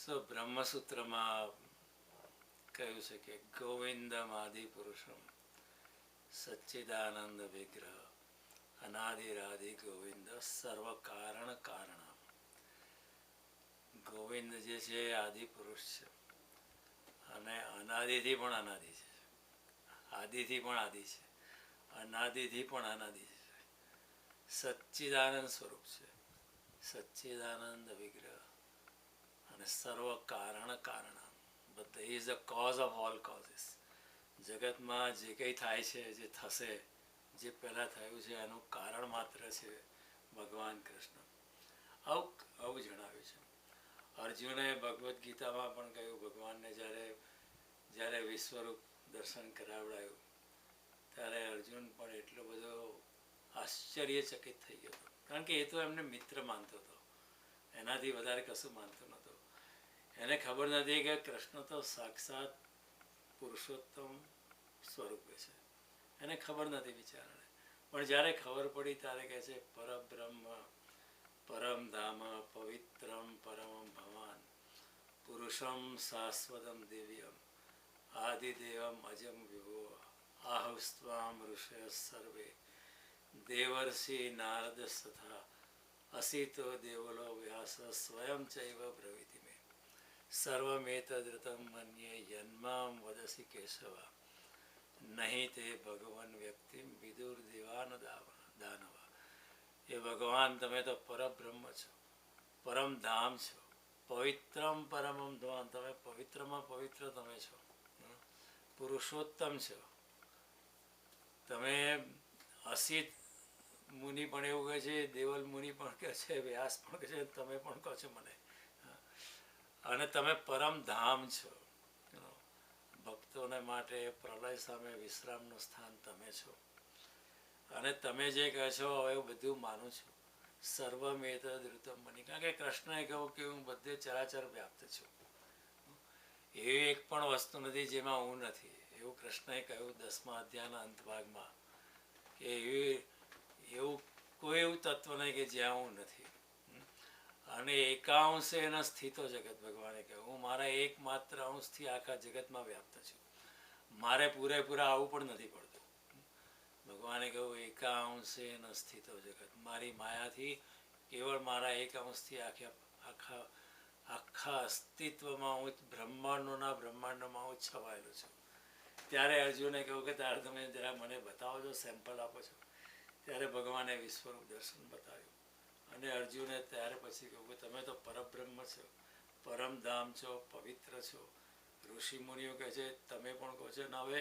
સો બ્રહ્મસૂત્રમાં કહ્યું છે કે ગોવિંદમ આદિ પુરુષમ સચ્ચિદાનંદ વિગ્રહ અનાદિરાદિ ગોવિંદ સર્વ કારણ કારણ. ગોવિંદ જે છે એ આદિ પુરુષ છે અને અનાદિથી પણ અનાદિ છે, આદિથી પણ આદિ છે, અનાદિથી પણ અનાદિ છે, સચ્ચિદાનંદ સ્વરૂપ છે, સચ્ચિદાનંદ વિગ્રહ અને સર્વ કારણ કારણ. બધા is the cause of all causes. જગતમાં જે કંઈ થાય છે, જે થશે, જે પહેલાં થયું છે એનું કારણ માત્ર છે ભગવાન કૃષ્ણ. આવું જણાવ્યું છે. અર્જુને ભગવદ્ ગીતામાં પણ કહ્યું, ભગવાનને જ્યારે વિશ્વરૂપ દર્શન કરાવડાયું ત્યારે અર્જુન પણ એટલો બધો આશ્ચર્યચકિત થઈ ગયો હતો, કારણ કે એ તો એમને મિત્ર માનતો હતો, એનાથી વધારે કશું માનતો નહોતો. એને ખબર નથી કે કૃષ્ણ તો સાક્ષાત પુરુષોત્તમ સ્વરૂપે છે, એને ખબર નથી બિચારાને. પણ જ્યારે ખબર પડી ત્યારે કહે છે પરબ્રહ્મ પરમ ધામ પવિત્રમ પરમમ ભવાન પુરુષમ શાશ્વતમ દિવ્યમ આદિદેવમ અજમ વિભો આહુસ્ત્વામ ઋષય સર્વે દેવર્ષિ નારદ તથા અસિતો દેવલો વ્યાસ સ્વયં ચૈવ બ્રવીતિ મે સર્વમેતદૃતમ મન્યે યન્મામ વદસી કેશવા નહીં તે ભગવાન વ્યક્તિ વિદુર દેવાન દાનવા. એ ભગવાન તમે તો પરબ્રહ્મ છો, પરમ ધામ છો, પવિત્રમ પરમમ ધામ, તમે પવિત્રમાં પવિત્ર તમે છો, પુરુષોત્તમ છો. તમે અસિત મુનિ પણ એવું કહે છે, દેવલ મુનિ પણ કહે છે, વ્યાસ પણ કહે છે, તમે પણ કહો છો મને, અને તમે પરમ ધામ છો. ભક્તોને માટે પ્રલય સામે વિશ્રામનું સ્થાન તમે છો. અને તમે જે કહો છો એવું બધું માનું છું. સર્વમેત ધૃતમ મની, કારણ કે કૃષ્ણએ કહ્યું કે હું બધે ચરાચર વ્યાપ્ત છું, એવી એક પણ વસ્તુ નથી જેમાં હું નથી. એવું કૃષ્ણએ કહ્યું 10મા અધ્યાયના અંત ભાગમાં કે એવું કોઈ એવું તત્વ નહીં કે જ્યાં હું નથી. અને એકાંશે એના સ્થિતો જગત, ભગવાને કહ્યું હું મારા એકમાત્ર અંશથી આખા જગતમાં વ્યાપ્ત છું. મારે પૂરેપૂરા આવું પણ નથી પડતું. ભગવાને કહ્યું એકાંશે ન સ્થિતો જગત, મારી માયાથી કેવળ મારા એક અંશથી આખા અસ્તિત્વમાં હું બ્રહ્માંડોના બ્રહ્માંડોમાં હું છવાયેલો છું. ત્યારે અર્જુને કહ્યું કે તારે તમે જરા મને બતાવો છો, સેમ્પલ આપો છો. ત્યારે ભગવાને વિશ્વરૂપ દર્શન બતાવ્યું અને અર્જુને ત્યાર પછી કહ્યું કે તમે તો પરબ્રહ્મ છો, પરમધામ છો, પવિત્ર છો. ઋષિ મુનિઓ કહે છે તમે પણ કહો છો, ને હવે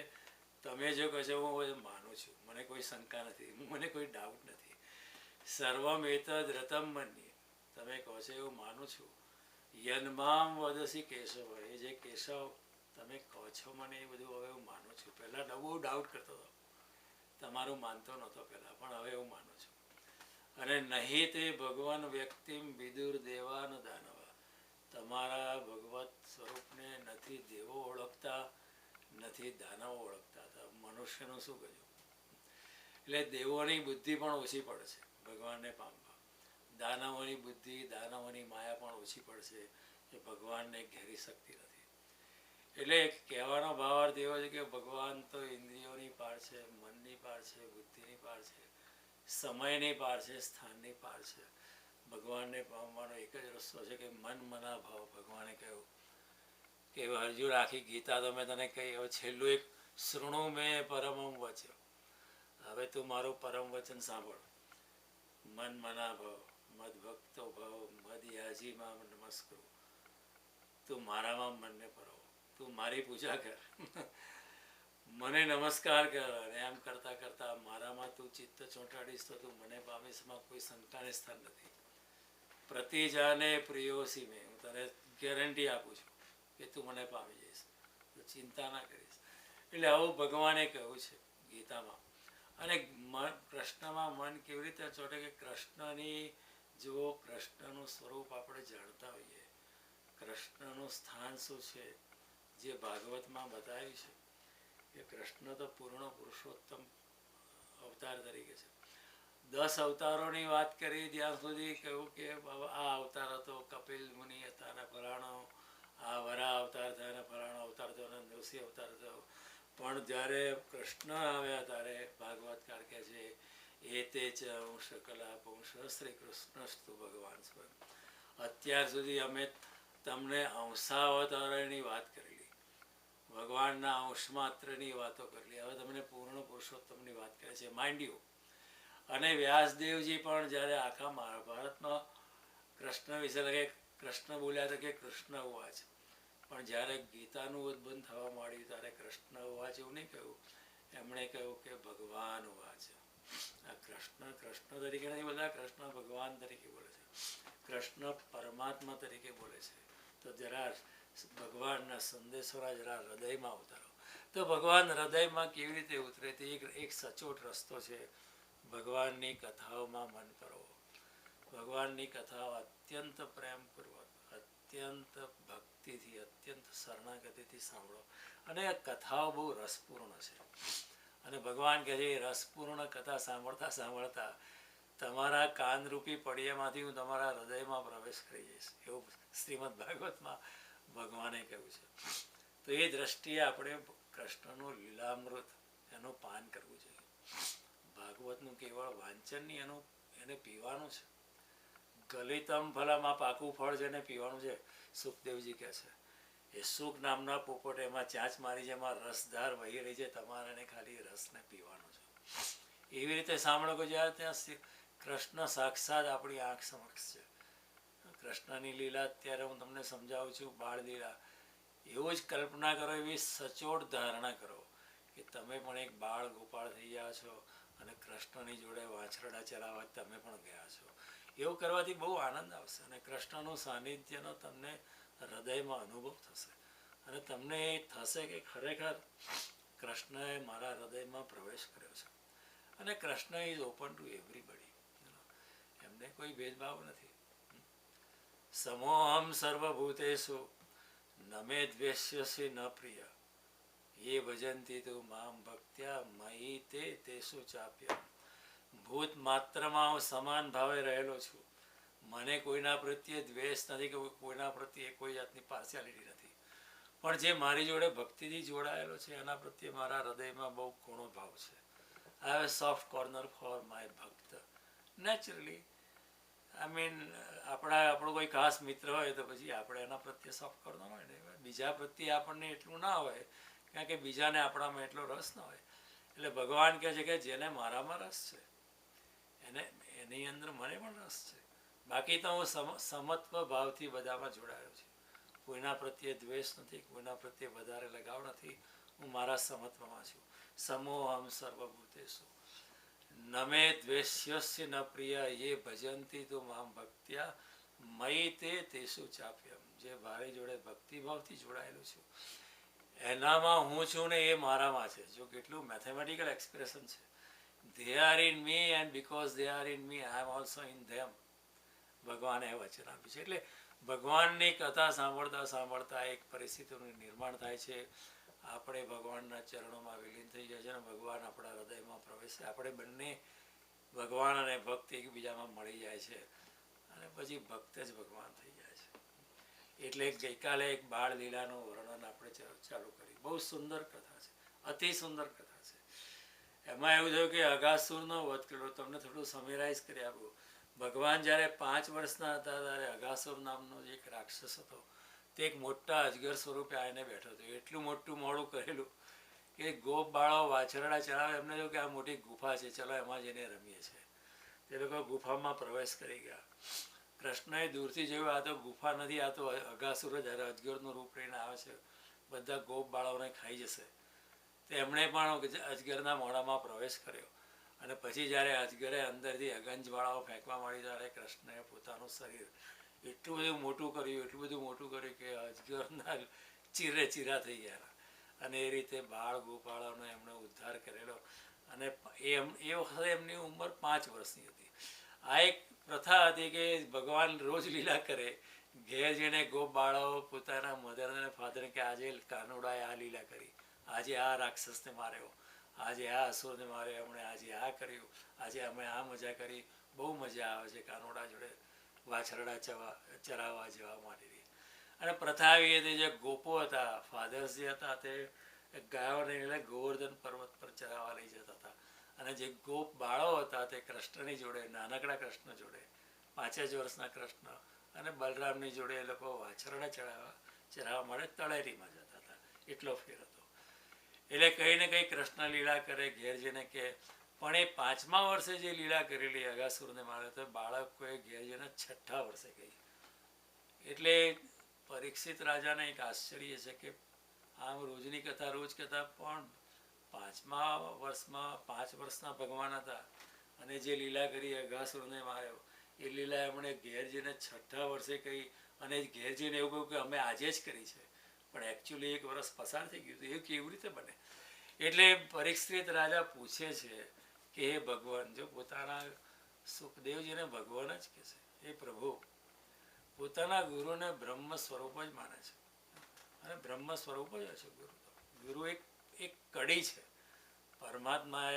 તમે જો કહો છો હું માનું છું, મને કોઈ શંકા નથી, મને કોઈ ડાઉટ નથી. સર્વમ એતદ રતમ મન્યે, તમે કહો છો એવું માનું છું. યન્મામ વદસી કેશવ, એ જે કેશવ તમે કહો છો મને એ બધું હવે હું માનું છું. પહેલાં બહુ ડાઉટ કરતો હતો, તમારું માનતો નહોતો પહેલાં, પણ હવે હું માનું છું. અને નહીં તે ભગવાન વ્યક્તિમ વિદુર દેવાન દાનવા, તમારા ભગવત સ્વરૂપને નથી દેવો ઓળખતા, નથી દાનવો ઓળખતા. મનુષ્યનું શું કર્યું? એટલે દેવોની બુદ્ધિ પણ ઓછી પડશે ભગવાનને પામવા, દાનવોની બુદ્ધિ, દાનવોની માયા પણ ઓછી પડશે, એ ભગવાનને ઘેરી શકતી નથી. એટલે કહેવાનો ભાવાર્થ એવો છે કે ભગવાન તો ઇન્દ્રિયોની પાર છે, મનની પાર છે, બુદ્ધિની પાર છે, સમયની પાર છે, સ્થાનની પાર છે. ભગવાનને પામવાનો એક જ રસ્તો છે કે મન મના ભાવ. ભગવાને કહ્યું કે અર્જુન આખી ગીતા તો મેં તને કહી, હવે છેલ્લું એક શૃણુ મેં પરમમ વચન, હવે તું મારું પરમ વચન સાંભળ. મન મના ભાવ, મદ ભક્તો ભાવ, મદ યાજીમાં નમસ્કૃ, તું મારામાં મનને પરો, તું મારી પૂજા કર, મને નમસ્કાર કર, અને એમ કરતાં કરતાં મારામાં તું ચિત્ત ચોંટાડીશ તો તું મને પામીશ, માં કોઈ શંકાને સ્થાન નથી. પ્રતિજાને પ્રિયોસી મેં, હું તને ગેરંટી આપું છું કે તું મને પામી જઈશ, તો ચિંતા ના કરીશ. એટલે આવું ભગવાને કહ્યું છે ગીતામાં. અને કૃષ્ણમાં મન કેવી રીતે ચોટે કે કૃષ્ણની, જો કૃષ્ણનું સ્વરૂપ આપણે જાણતા હોઈએ, કૃષ્ણનું સ્થાન શું છે, જે ભાગવતમાં બતાવ્યું છે કે કૃષ્ણ તો પૂર્ણ પુરુષોત્તમ અવતાર તરીકે છે. 10 અવતારોની વાત કરી ત્યાં સુધી કહ્યું કે આ અવતાર હતો, કપિલ મુનિ હતા, અને ફલાણો પણ જ્યારે કૃષ્ણ આવ્યા ત્યારે ભાગવતકાર કહે છે એ તે ચ અંશ કલા પુંશ શ્રી કૃષ્ણસ્તુ ભગવાન સ્વયં. અત્યાર સુધી અમે તમને અંશાવતારની વાત કરેલી, ભગવાનના અંશ માત્રની વાતો કરેલી. હવે તમને પૂર્ણ પુરુષોત્તમની વાત કરે છે, માઇન્ડ યુ. અને વ્યાસદેવજી પણ જ્યારે આખા મહાભારતમાં કૃષ્ણ વિશે લગે કૃષ્ણ બોલ્યા હતા કે કૃષ્ણ ઉવાચ, પણ જ્યારે ગીતાનું ઉદ્બોધન થવા માંડ્યું ત્યારે કૃષ્ણ ઉવાચ એવું નહીં કહ્યું, એમણે કહ્યું કે ભગવાન ઉવાચ. આ કૃષ્ણ કૃષ્ણ તરીકે નથી બોલતા, કૃષ્ણ ભગવાન તરીકે બોલે છે, કૃષ્ણ પરમાત્મા તરીકે બોલે છે. તો જરા ભગવાનના સંદેશોના જરા હૃદયમાં ઉતારો. તો ભગવાન હૃદયમાં કેવી રીતે ઉતરે તે એક સચોટ રસ્તો છે. ભગવાનની કથાઓમાં મન કરો. ભગવાનની કથાઓ અત્યંત પ્રેમપૂર્વક, અત્યંત ભક્તિથી, અત્યંત શરણાગતિથી સાંભળો. અને આ કથાઓ બહુ રસપૂર્ણ છે. અને ભગવાન કહે છે એ રસપૂર્ણ કથા સાંભળતા સાંભળતા તમારા કાનરૂપી પડિયામાંથી હું તમારા હૃદયમાં પ્રવેશ કરી જઈશ, એવું શ્રીમદ ભાગવતમાં ભગવાને કહ્યું છે. તો એ દ્રષ્ટિએ આપણે કૃષ્ણનું લીલામૃત એનું પાન કરવું જોઈએ. ભાગવતનું કેવળ વાંચન નહીં, એને પીવાનું છે. ગલિતમ ફલમાં પાકું ફળ છે એને પીવાનું છે. સુખદેવજી કહે છે એ સુખ નામના પોપટ એમાં ચાંચ મારી છે, એમાં રસધાર વહી રહી છે, તમારે એને ખાલી રસને પીવાનો છે. એવી રીતે સાંભળો કે જ્યારે ત્યાં કૃષ્ણ સાક્ષાત આપણી આંખ સમક્ષ છે. કૃષ્ણની લીલા અત્યારે હું તમને સમજાવું છું, બાળ લીલા. એવું જ કલ્પના કરો, એવી સચોટ ધારણા કરો કે તમે પણ એક બાળ ગોપાળ થઈ ગયા છો અને કૃષ્ણની જોડે વાછરડા ચલાવવા તમે પણ ગયા છો. એવું કરવાથી બહુ આનંદ આવશે અને કૃષ્ણનું સાનિધ્યનો તમને હૃદયમાં અનુભવ થશે. અને તમને એ થશે કે ખરેખર કૃષ્ણએ મારા હૃદયમાં પ્રવેશ કર્યો છે. અને Krishna is open two everybody, એમને કોઈ ભેદભાવ નથી. સમોહમ સર્વભૂતેષુ ન મે દ્વેષ્યસી ન પ્રિય ये ભજંતી તું મામ ભક્ત્યા મયી તે તેષુ ચાપ્ય. ભૂત માત્રમાં હું સમાન ભાવે રહેલો છું. મને કોઈના પ્રત્યે દ્વેષ નથી, કે કોઈના પ્રત્યે કોઈ જાતની પાર્શિયાલિટી નથી. પણ જે મારી જોડે ભક્તિથી જોડાયેલો છે એના પ્રત્યે મારા હૃદયમાં બહુ ઘણો ભાવ છે. I have a soft corner for my ભક્ત. નેચરલી આપણો કોઈ ખાસ મિત્ર હોય તો પછી આપણે એના પ્રત્યે સોફ્ટ કોર્નર હોય ને, બીજા પ્રત્યે આપણને એટલું ના હોય, કારણ કે બીજાને આપણામાં એટલો રસ ન હોય. એટલે ભગવાન કહે છે કે જેને મારામાં રસ છે એની અંદર મને પણ રસ છે. બાકી તો હું સમત્વ ભાવથી બધામાં જોડાયો છું. કોઈના પ્રત્યે દ્વેષ નથી, કોઈના પ્રત્યે વધારે લગાવ નથી. હું મારા સમત્વમાં છું. સમોહમ સર્વભૂતેષુ ન મે દ્વેષ્યસ્ય ન પ્રિય યે ભજંતી તું મામ ભક્ત્યા મયી તે તેષુ ચાપ્યમ. જે મારી જોડે ભક્તિભાવથી જોડાયેલું છું એનામાં હું છું ને એ મારામાં છે. જો કેટલું મેથેમેટિકલ એક્સપ્રેશન છે. They are in me and because they are in me I am also in them. ભગવાને વચન આપ્યું છે. એટલે ભગવાનની કથા સાંભળતા સાંભળતા એક પરિસ્થિતિનું નિર્માણ થાય છે. આપણે ભગવાનના ચરણોમાં વિલીન થઈ જાય છે અને ભગવાન આપણા હૃદયમાં પ્રવેશે. આપણે બંને ભગવાન અને ભક્ત એકબીજામાં મળી જાય છે અને પછી ભક્ત જ ભગવાન થઈ જાય છે. એટલે ગઈકાલે એક બાળ લીલાનું વર્ણન આપણે ચાલુ કરી. બહુ સુંદર કથા છે, અતિ સુંદર કથા છે. એમાં એવું થયું કે અઘાસુરનો વધ કર્યો. તમને થોડું સમરાઇઝ કરી આપું. ભગવાન જ્યારે 5 વર્ષના હતા ત્યારે અઘાસુર નામનો જે એક રાક્ષસ હતો તે એક મોટા અજગર સ્વરૂપે આવીને બેઠો હતો. એટલું મોટું મોડું કરેલું કે ગોપ બાળો વાછરડા ચલાવે, એમને જો કે આ મોટી ગુફા છે, ચલો એમાં જઈને રમીએ છીએ. તે લોકો ગુફામાં પ્રવેશ કરી ગયા. કૃષ્ણએ દૂરથી જોયું આ તો ગુફા નથી, આ તો અઘાસુર જ અજગરનું રૂપ લઈને આવે છે, બધા ગોપ બાળાઓને ખાઈ જશે. તો એમણે પણ અજગરના મોઢામાં પ્રવેશ કર્યો. અને પછી જ્યારે અજગરે અંદરથી અગંજવાળાઓ ફેંકવા માંડી ત્યારે કૃષ્ણએ પોતાનું શરીર એટલું બધું મોટું કર્યું કે અજગરના ચીરે ચીરા થઈ ગયા. અને એ રીતે બાળ ગોપાળાનો એમણે ઉદ્ધાર કરેલો. અને એ વખતે એમની ઉંમર 5 વર્ષની હતી. આ એક પ્રથા હતી કે ભગવાન રોજ લીલા કરે. ઘેર જઈને ગોપ બાળાઓ પોતાના મધર અને ફાધરને કે આજે કાનુડાએ આ લીલા કરી, આજે આ રાક્ષસને માર્યો, આજે આ અસુરને માર્યો, એમણે આજે આ કર્યું, આજે અમે આ મજા કરી. બહુ મજા આવે છે કાનુડા જોડે વાછરડા ચરાવવા જવા માટેની. અને પ્રથા એવી હતી, જે ગોપો હતા, ફાધર્સ જે હતા તે એ ગાયોને એટલે ગોવર્ધન પર્વત પર ચરાવવા લઈ જતા હતા. અને જે ગોપ બાળો હતા તે કૃષ્ણની જોડે, નાનકડા કૃષ્ણ જોડે, 5 જ વર્ષના કૃષ્ણ અને બલરામની જોડે એ લોકો વાછરડા ચરાવવા માટે તળેટીમાં જતા હતા. એટલો ફેર હતો. એટલે કંઈ ને કંઈ કૃષ્ણ લીલા કરે, ઘેર જઈને કે. પણ એ 5મા વર્ષે જે લીલા કરેલી અગાસુરને મારે, તો બાળકોએ ઘેર જઈને 6ઠ્ઠા વર્ષે કહી. એટલે પરીક્ષિત રાજાને એક આશ્ચર્ય છે કે આમ રોજની કથા રોજ કથા, પણ 5મા વર્ષમાં 5 વર્ષના ભગવાન હતા અને જે લીલા કરી અગાસુરને માર્યો, એ લીલા એમણે ઘેર જઈને 6ઠ્ઠા વર્ષે કહી. અને ઘેર જઈને એવું કહ્યું કે અમે આજે જ કરી છે, પણ એકચ્યુઅલી 1 વર્ષ પસાર થઈ ગયું હતું. એ કેવી રીતે બને? એટલે પરીક્ષિત રાજા પૂછે છે કે હે ભગવાન, જો પોતાના સુખદેવજીને ભગવાન જ કહે છે, એ પ્રભુ પોતાના ગુરુને બ્રહ્મ સ્વરૂપ જ માને છે. અને બ્રહ્મ સ્વરૂપ જ હશે ગુરુ. ગુરુ એક કડી છે. પરમાત્મા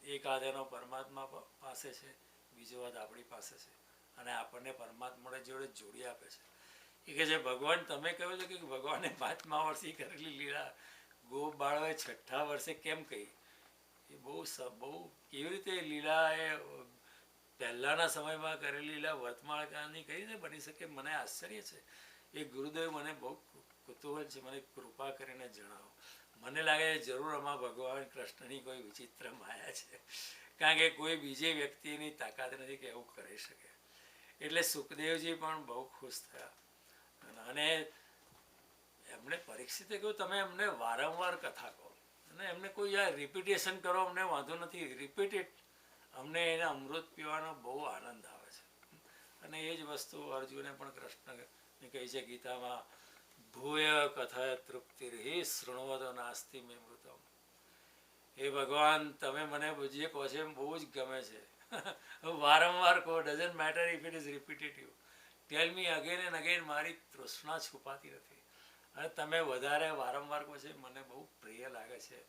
એક હાથ એનો પરમાત્મા પાસે છે, બીજો હાથ આપણી પાસે છે, અને આપણને પરમાત્મા જોડે જોડી આપે છે. એ કહે છે ભગવાન તમે કહ્યું છે કે ભગવાને 5મા વર્ષે કરેલી લીલા ગોપ બાળોએ 6ઠ્ઠા વર્ષે કેમ કહી? એ બહુ કેવી રીતે લીલા એ પહેલાંના સમયમાં કરેલી લીલા વર્તમાન કાળની કઈ રીતે બની શકે? મને આશ્ચર્ય છે. એ ગુરુદેવ મને બહુ કુતૂહલ છે, મને કૃપા કરીને જણાવો. મને લાગે છે જરૂર આમાં ભગવાન કૃષ્ણની કોઈ વિચિત્ર માયા છે, કારણ કે કોઈ બીજી વ્યક્તિની તાકાત નથી કે એવું કરી શકે. એટલે સુખદેવજી પણ બહુ ખુશ થયા. અને એમણે પરીક્ષિતે કહ્યું તમે એમને વારંવાર કથા કહો અને એમને કોઈ યાર રિપીટેશન કરો, અમને વાંધો નથી, રિપીટ ઇટ. અમને એના અમૃત પીવાનો બહુ આનંદ આવે છે. અને એ જ વસ્તુ અર્જુને પણ કૃષ્ણને કહી છે ગીતામાં, ભૂય કથા તૃપ્તિર્હિ શૃણવતો નાસ્તિ મે મૃતમ. એ ભગવાન તમે મને જે કહો છો એમ બહુ જ ગમે છે. વારંવાર કહો, doesn't matter if it is repetitive. Tell me again and again. મારી તૃષ્ણા છુપાતી નથી. અને તમે વધારે વારંવાર કહો છો મને બહુ પ્રિય લાગે છે.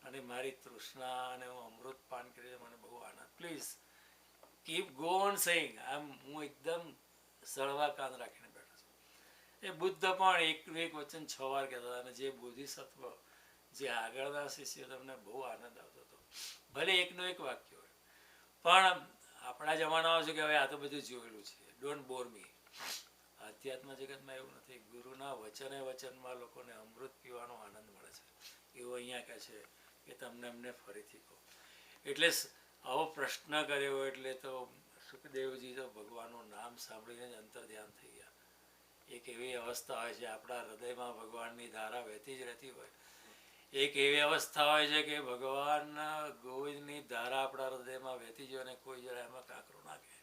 અને મારી તૃષ્ણા અને હું અમૃત પાન કરી મને બહુ આનંદ. Please keep go on saying. હું એકદમ સળવા કાન રાખીને બેઠો છું. એ બુદ્ધ પણ એકનું એક વચન 6 વાર કહેતા હતા. અને જે બોધિસત્વ, જે આગળના શિષ્યો, તમને બહુ આનંદ આવતો હતો. ભલે એકનું એક વાક્ય હોય, પણ આપણા જમાનામાં છે કે હવે આ તો બધું જોયેલું છે, ડોન્ટ બોર મી. અધ્યાત્મ જગતમાં એવું નથી. ગુરુના વચનમાં લોકોને અમૃત પીવાનો આનંદ મળે છે. એવું અહીંયા કહે છે કે તમને અમને ફરીથી કહો. એટલે આવો પ્રશ્ન કર્યો એટલે તો સુખદેવજી તો ભગવાનનું નામ સાંભળીને જ અંતર ધ્યાન થઈ ગયા. એક એવી અવસ્થા હોય છે આપણા હૃદયમાં ભગવાનની ધારા વહેતી જ રહેતી હોય. એક એવી અવસ્થા હોય છે કે ભગવાનના ગોવિંદની ધારા આપણા હૃદયમાં વહેતી જ હોય અને કોઈ જરા એમાં કાંકરો નાખે.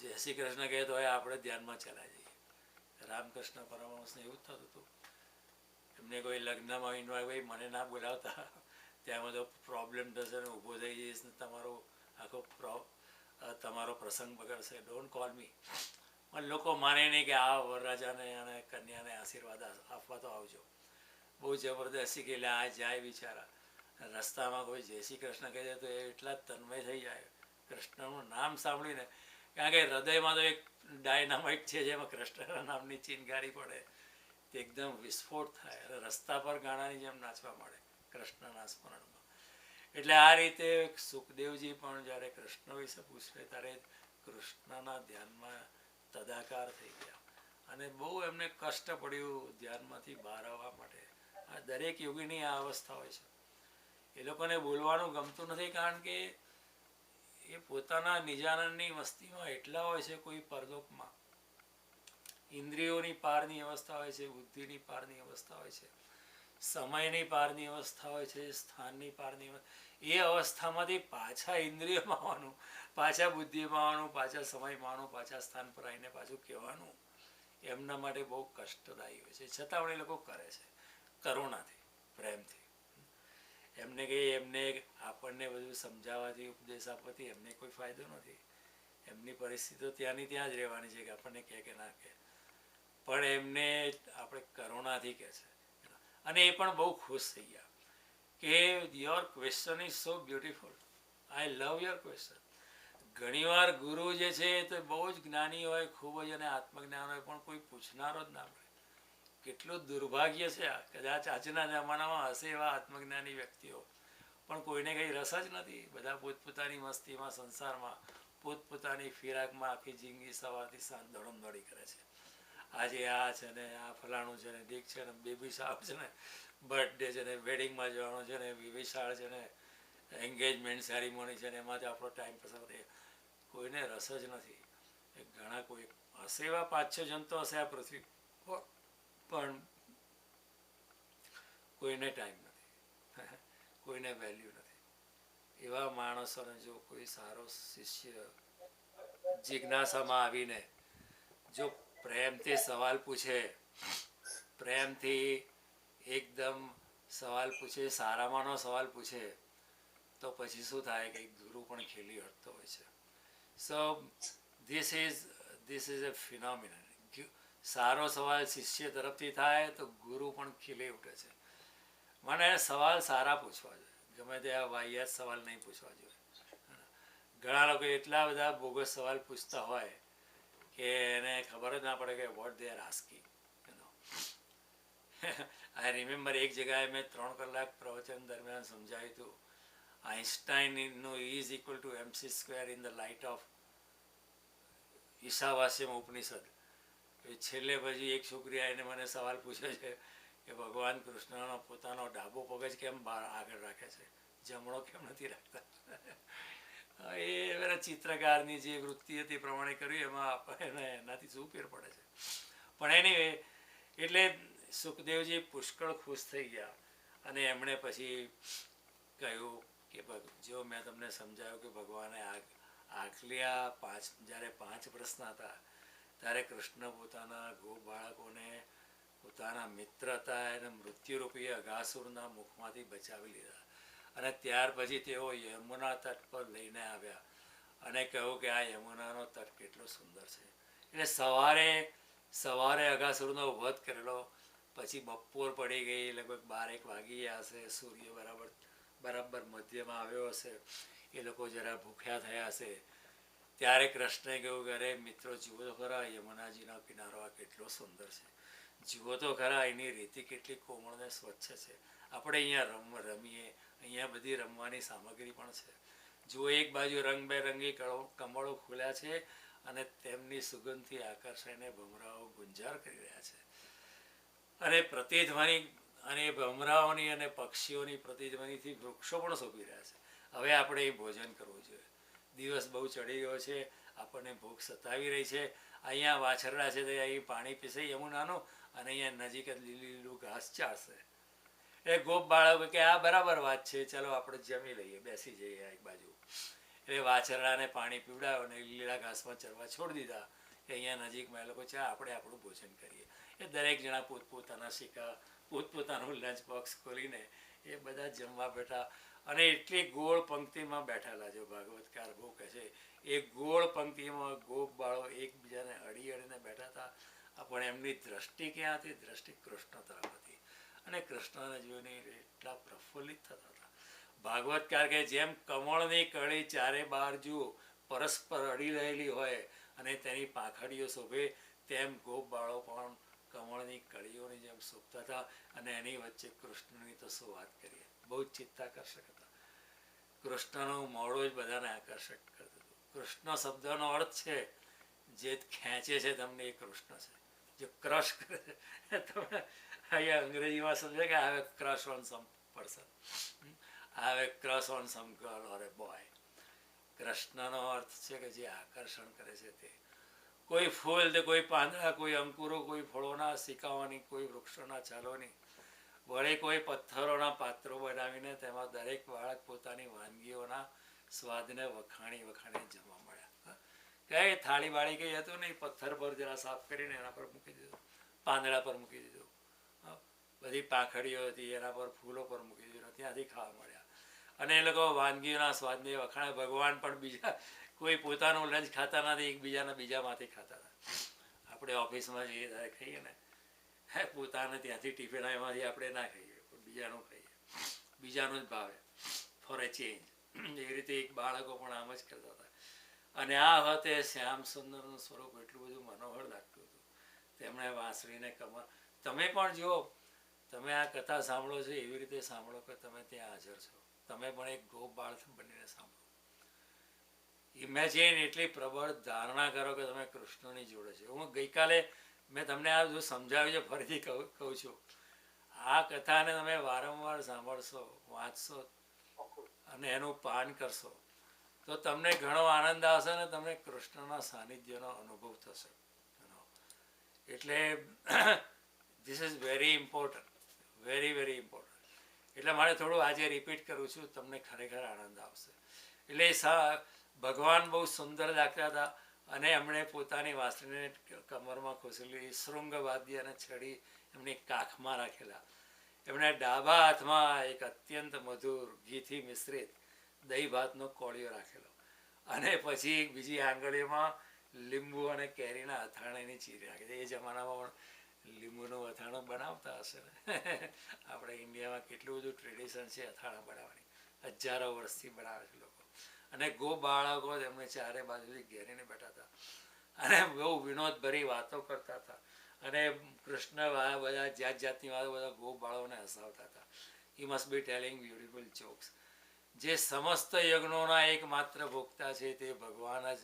જય શ્રી કૃષ્ણ કહે તો આપણે ધ્યાનમાં ચલા જઈએ. રામકૃષ્ણ પરમહંસને એવું જ થતું હતું. એમને કોઈ લગ્નમાં ઇન્વાઇટ, ભાઈ મને ના બોલાવતા, ત્યાં બધો પ્રોબ્લેમ થશે ને ઊભો થઈ જઈશ ને તમારો પ્રસંગ બગડશે, ડોન્ટ કોલ મી. પણ લોકો માને નહીં કે આ વરરાજાને અને કન્યાને આશીર્વાદ આપવા તો આવજો. બહુ જબરદસ્તી કે આ જાય બિચારા. રસ્તામાં કોઈ જય શ્રી કૃષ્ણ કહે છે તો એ એટલા તન્મય થઈ જાય કૃષ્ણનું નામ સાંભળીને, કારણ કે હૃદયમાં તો એક ડાયનામાઇટ છે જેમાં કૃષ્ણના નામની ચિનગારી પડે તે એકદમ વિસ્ફોટ થાય અને રસ્તા પર ગાણાની જેમ નાચવા મળે કૃષ્ણના સ્મરણમાં. એટલે આ રીતે સુખદેવજી પણ જ્યારે કૃષ્ણ વિશે પૂછે ત્યારે કૃષ્ણના ધ્યાનમાં તદાકાર થઈ ગયા. અને બહુ એમને કષ્ટ પડ્યું ધ્યાનમાંથી બહાર આવવા માટે. આ દરેક યોગીની આ અવસ્થા હોય છે. એ લોકોને બોલવાનું ગમતું નથી, કારણ કે એ પોતાના નિજાનંદની મસ્તીમાં એટલા હોય છે. કોઈ પરલોકમાં ઇન્દ્રિયોની પારની અવસ્થા હોય છે, બુદ્ધિની પારની અવસ્થા હોય છે, સમયની પારની અવસ્થા હોય છે, સ્થાનની પારની. એ અવસ્થામાંથી પાછા ઇન્દ્રિયોમાં આવવાનું, પાછા બુદ્ધિમાં આવવાનું, પાછા સમયમાં આવવાનું, પાછા સ્થાન પર આવીને પાછું કહેવાનું એમના માટે બહુ કષ્ટદાયી હોય છે. છતાં પણ એ લોકો કરે છે કરુણાથી, પ્રેમથી. એમને કંઈ એમને આપણને બધું સમજાવવાથી, ઉપદેશ આપવાથી એમને કોઈ ફાયદો નથી. એમની પરિસ્થિતિઓ ત્યાંની ત્યાં જ રહેવાની છે કે આપણને કહે કે ના કહે, પણ એમને આપણે કરુણાથી કહે છે. અને એ પણ બહુ ખુશ થઈ ગયા કે your question is so beautiful, I love your question. ઘણીવાર ગુરુ જે છે તો બહુ જ જ્ઞાની હોય, ખૂબ જ, અને આત્મજ્ઞાન હોય, પણ કોઈ પૂછનારો જ ના મળે. કેટલું દુર્ભાગ્ય છે આ. કદાચ આજના જમાનામાં હશે એવા આત્મજ્ઞાની વ્યક્તિઓ, પણ કોઈને કંઈ રસ જ નથી. બધા પોતપોતાની મસ્તીમાં, સંસારમાં, પોતપોતાની ફિરાકમાં આખી જિંદગી સવારથી સાંજ દોડમદોડી કરે છે. આજે આ છે ને આ ફલાણું છે ને ઢીક છે ને બેબી શાવર છે ને બર્થડે છે ને વેડિંગમાં જવાનું છે ને વિશાળ છે ને એન્ગેજમેન્ટ સેરેમોની છે ને એમાં જ આપણો ટાઈમ પસાર થાય. કોઈને રસ જ નથી. ઘણા કોઈ હશે એવા 5-6 જણ તો હશે આ પૃથ્વી પર, પણ કોઈને ટાઈમ નથી, કોઈને વેલ્યુ નથી. એવા માણસોને જો કોઈ સારો શિષ્ય જિજ્ઞાસામાં આવીને જો પ્રેમથી સવાલ પૂછે, પ્રેમથી એકદમ સવાલ પૂછે, સારામાંનો સવાલ પૂછે, તો પછી શું થાય કે ગુરુ પણ ખીલી હટતો હોય છે. So this is a phenomenon. સારો સવાલ શિષ્ય તરફથી થાય તો ગુરુ પણ ખીલી ઉઠે છે. મને સવાલ સારા પૂછવા જોઈએ, ગમે ત્યાં વાહિયાત સવાલ નહીં પૂછવા જોઈએ. ઘણા લોકો એટલા બધા બોગસ સવાલ પૂછતા હોય કે એને ખબર જ ના પડે કે what they are asking. I remember એક જગ્યાએ મેં 3 કલાક પ્રવચન દરમિયાન સમજાવ્યું હતું આઇન્સ્ટાઈનનો is equal to mc² in the light of Ishavasyam Upanishad. છેલ્લે પછી એક છોકરી આવીને મને સવાલ પૂછે છે કે ભગવાન કૃષ્ણનો પોતાનો ડાબો પગ જ કેમ બહાર આગળ રાખે છે, જમણો કેમ નથી રાખતા. એ એના ચિત્રકારની જે વૃત્તિ હતી પ્રમાણે કર્યું, એમાં આપણને એનાથી શું ફેર પડે છે. પણ એની એટલે સુખદેવજી પુષ્કળ ખુશ થઈ ગયા અને એમણે પછી કહ્યું કે જો મેં તમને સમજાવ્યું કે ભગવાને જ્યારે 5 પ્રશ્ન હતા ત્યારે કૃષ્ણ પોતાના ગોપ બાળકોને પોતાના મિત્ર હતા એને મૃત્યુરૂપી અઘાસુરના મુખમાંથી બચાવી લીધા. અને ત્યાર પછી તેઓ યમુના તટ પર લઈને આવ્યા અને કહ્યું કે આ યમુનાનો તટ કેટલો સુંદર છે. એટલે સવારે અઘાસુરનો વધ કરેલો, પછી બપોર પડી ગઈ, લગભગ 12-1 વાગી ગયા હશે, સૂર્ય બરાબર મધ્યમાં આવ્યો હશે, એ લોકો જરા ભૂખ્યા થયા હશે, ત્યારે કૃષ્ણએ કહ્યું કે અરે મિત્રો જુઓ તો ખરા યમુનાજીનો કિનારો આ કેટલો સુંદર છે, જુઓ તો ખરા એની રીતિ કેટલી કોમળ ને સ્વચ્છ છે. આપણે અહીંયા રમીએ, અહીંયા બધી રમવાની સામગ્રી પણ છે. જુઓ એક બાજુ રંગબેરંગી કમળો ખુલ્યા છે અને તેમની સુગંધથી આકર્ષાઈને ભમરાઓ ગુંજાર કરી રહ્યા છે. અને પ્રતિધ્વનિ અને ભમરાઓની અને પક્ષીઓની પ્રતિધ્વનિથી વૃક્ષો પણ શોભી રહ્યા છે. હવે આપણે એ ભોજન કરવું જોઈએ. દિવસ બહુ ચડી ગયો છે, આપણને ભૂખ સતાવી રહી છે. અહીંયા વાછરડા છે તે અહીં પાણી પીશે યમુનાનું, અને અહીંયા નજીક જ લીલું ઘાસ ચાલશે. એ ગોપ બાળકો કે આ બરાબર વાત છે, ચાલો આપણે જમી લઈએ, બેસી જઈએ એક બાજુ. એટલે વાછરડાને પાણી પીવડાવ્યો અને લીલા ઘાસમાં ચરવા છોડી દીધા કે અહીંયા નજીકમાં એ લોકો છે આપણે આપણું ભોજન કરીએ. એ દરેક જણા પોતપોતાના શિકા, પોતપોતાનું લંચ બોક્સ ખોલીને એ બધા જમવા બેઠા. અને એટલી ગોળ પંક્તિમાં બેઠેલા, જો ભાગવતકાર બહુ કહે છે, એ ગોળ પંક્તિમાં ગોપ બાળો એકબીજાને અડીને બેઠા હતા. પણ એમની દ્રષ્ટિ ક્યાં હતી? દ્રષ્ટિ કૃષ્ણ તરફ હતી. અને કૃષ્ણને જોઈને એટલા પ્રફુલ્લિત થતા હતા. ભાગવતકાર કે જેમ કમળની કળી ચારે બાર જુઓ પરસ્પર અડી રહેલી હોય અને તેની પાંખડીઓ શોભે, તેમ ગોપ બાળો પણ કમળની કળીઓની જેમ શોભતા હતા. અને એની વચ્ચે કૃષ્ણની તો શું વાત કરીએ, બહુ જ ચિત્તાકર્ષક હતા. કૃષ્ણનું મોડું જ બધાને આકર્ષક કરતું હતું. કૃષ્ણ શબ્દનો અર્થ છે જે ખેંચે છે તમને, એ કૃષ્ણ છે. જે ક્રશ કરે છે, તમે અહીંયા અંગ્રેજીમાં સમજે કે have a crush on some person, have a crush on some girl or a boy. કૃષ્ણનો અર્થ છે કે જે આકર્ષણ કરે છે તે. કોઈ ફૂલ તે કોઈ પાંદડા, કોઈ અંકુરો, કોઈ ફળોના સિક્કાઓની, કોઈ વૃક્ષોના છાલોની, વળે કોઈ પથ્થરોના પાત્રો બનાવીને તેમાં દરેક બાળક પોતાની વાનગીઓના સ્વાદને વખાણી જમવા મળ્યા. કઈ થાળી બાળી કઈ હતું નહીં, પથ્થર પર જરા સાફ કરીને એના પર મૂકી દીધું, પાંદડા પર મૂકી દીધું, બધી પાંખડીઓ હતી એના પર ફૂલો પર મૂકી દીધું, ત્યાંથી ખાવા મળ્યા. અને એ લોકો વાનગીઓના સ્વાદને વખાણે. ભગવાન પણ બીજા કોઈ પોતાનું લંચ ખાતા નથી, એકબીજાના બીજામાંથી ખાતા હતા. આપણે ઓફિસમાં જઈએ ત્યારે ખાઈએ ને, પોતાને ત્યાંથી ટિફિન એમાંથી આપણે ના ખાઈએ, પણ બીજાનું ખાઈએ, બીજાનું જ ભાવે, ફોર એ ચેન્જ. એ રીતે એક બાળકો પણ આમ જ કરતા હતા. અને આ વખતે શ્યામ સુંદરનું સ્વરૂપ એટલું બધું મનોહર લાગતું હતું. તેમણે વાંસળીને તમે પણ જુઓ, તમે આ કથા સાંભળો છો એવી રીતે સાંભળો કે તમે ત્યાં હાજર છો, તમે પણ એક ગોપ બાળ બનીને સાંભળો. ઇમેજિન એટલી પ્રબળ ધારણા કરો કે તમે કૃષ્ણની જોડે છે. હું ગઈકાલે મેં તમને આ બધું સમજાવ્યું છે, ફરીથી કહું છું, આ કથાને તમે વારંવાર સાંભળશો, વાંચશો અને એનું પાન કરશો તો તમને ઘણો આનંદ આવશે ને તમને કૃષ્ણના સાનિધ્યનો અનુભવ થશે. એટલે this is very important, very very important. એટલે મારે થોડું આજે રિપીટ કરું છું, તમને ખરેખર આનંદ આવશે. એટલે ભગવાન બહુ સુંદર લાગતા હતા અને એમણે પોતાની વાંસળીને કમરમાં ખોસેલી, શૃંગવાદ્ય અને છડી એમની કાખમાં રાખેલા. એમણે ડાબા હાથમાં એક અત્યંત મધુર ઘીથી મિશ્રિત દહીં ભાતનો કોળિયો રાખેલો અને પછી બીજી આંગળીમાં લીંબુ અને કેરીના અથાણાની ચીરી રાખી. એ જમાનામાં પણ લીંબુનું અથાણું બનાવતા હશે ને. આપણે ઇન્ડિયામાં કેટલું બધું ટ્રેડિશન છે અથાણા બનાવવાની, હજારો વર્ષથી બનાવે છે લોકો. અને ગો બાળકો એમને ચારે બાજુથી ઘેરીને બેઠા હતા અને બહુ વિનોદભરી વાતો કરતા હતા અને કૃષ્ણ બધા જાત જાતની વાતો બધા ગો બાળકોને હસાવતા હતા. He must be telling beautiful jokes. જે સમસ્ત યજ્ઞોના એકમાત્ર ભોગતા છે તે ભગવાન જ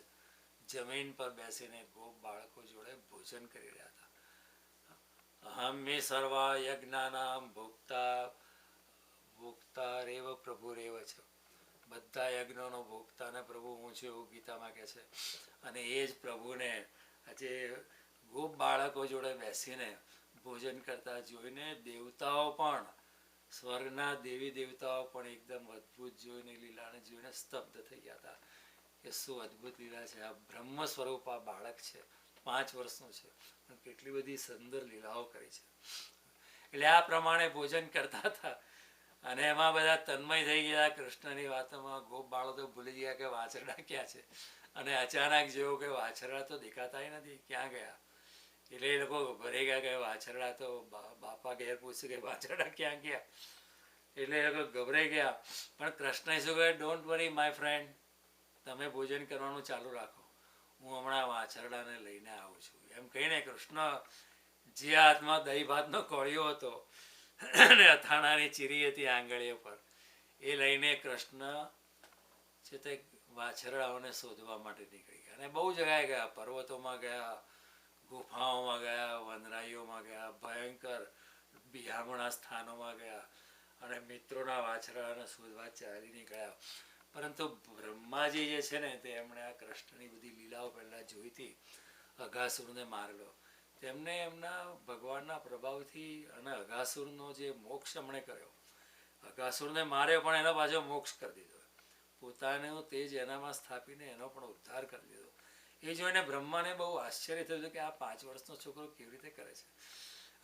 જમીન પર બેસીને ગોપ બાળકો જોડે ભોજન કરી રહ્યા હતા. અહમ મે સર્વા યજ્ઞાનામ ભોક્તા રેવ પ્રભુ રેવ છે. બધા યજ્ઞોનો ભોગતા ને પ્રભુ હું છું એવું ગીતામાં કહે છે. અને એ જ પ્રભુને આજે ગોપ બાળકો જોડે બેસીને ભોજન કરતા જોઈને દેવતાઓ પણ, સ્વર્ગના દેવી દેવતાઓ પણ એકદમ અદ્ભુત જોઈને લીલાને જોઈને સ્તબ્ધ થઈ ગયા હતા કે શું અદ્ભુત લીલા છે. આ બ્રહ્મ સ્વરૂપ આ બાળક છે, 5 વર્ષનું છે, કેટલી બધી સુંદર લીલાઓ કરી છે. એટલે આ પ્રમાણે ભોજન કરતા હતા અને એમાં બધા તન્મય થઈ ગયા કૃષ્ણની વાતોમાં. ગોપ બાળકો તો ભૂલી ગયા કે વાછરડા ક્યાં છે અને અચાનક જેવું કે વાછરડા તો દેખાતા નથી, ક્યાં ગયા. એટલે એ લોકો ભરી ગયા કે વાછરડા તો બાપા ઘેર પૂછ્યું કે વાછરડા ક્યાં ગયા. એટલે એ લોકો ગભરાઈ ગયા. પણ કૃષ્ણએ શું કહે, ડોન્ટ વરી માય ફ્રેન્ડ, તમે ભોજન કરવાનું ચાલુ રાખો, હું હમણાં વાછરડાને લઈને આવું છું. એમ કહીને કૃષ્ણ જે હાથમાં દહીં ભાતનો કોળિયો હતો અને અથાણાની ચીરી હતી આંગળીઓ પર, એ લઈને કૃષ્ણ છે તે વાછરડાઓને શોધવા માટે નીકળી ગયા. અને બહુ જગ્યાએ ગયા, પર્વતોમાં ગયા, ગુફાઓમાં ગયા, વનરાઈઓમાં ગયા, ભયંકર બિહામણા સ્થાનોમાં ગયા અને મિત્રોના વાછરડાને શોધવા ચાલી નીકળ્યા. પરંતુ બ્રહ્માજી જે છે ને તે એમણે આ કૃષ્ણની બધી લીલાઓ પહેલાં જોઈ હતી, અઘાસુરને મારેલો, તેમને એમના ભગવાનના પ્રભાવથી અને અઘાસુરનો જે મોક્ષ એમણે કર્યો, અઘાસુરને માર્યો પણ એનો પાછો મોક્ષ કરી દીધો, પોતાનું તેજ એનામાં સ્થાપીને એનો પણ ઉદ્ધાર કરી દીધો. એ જોઈને બ્રહ્માને બહુ આશ્ચર્ય થયું કે આ 5 વર્ષનો છોકરો કેવી રીતે કરે છે.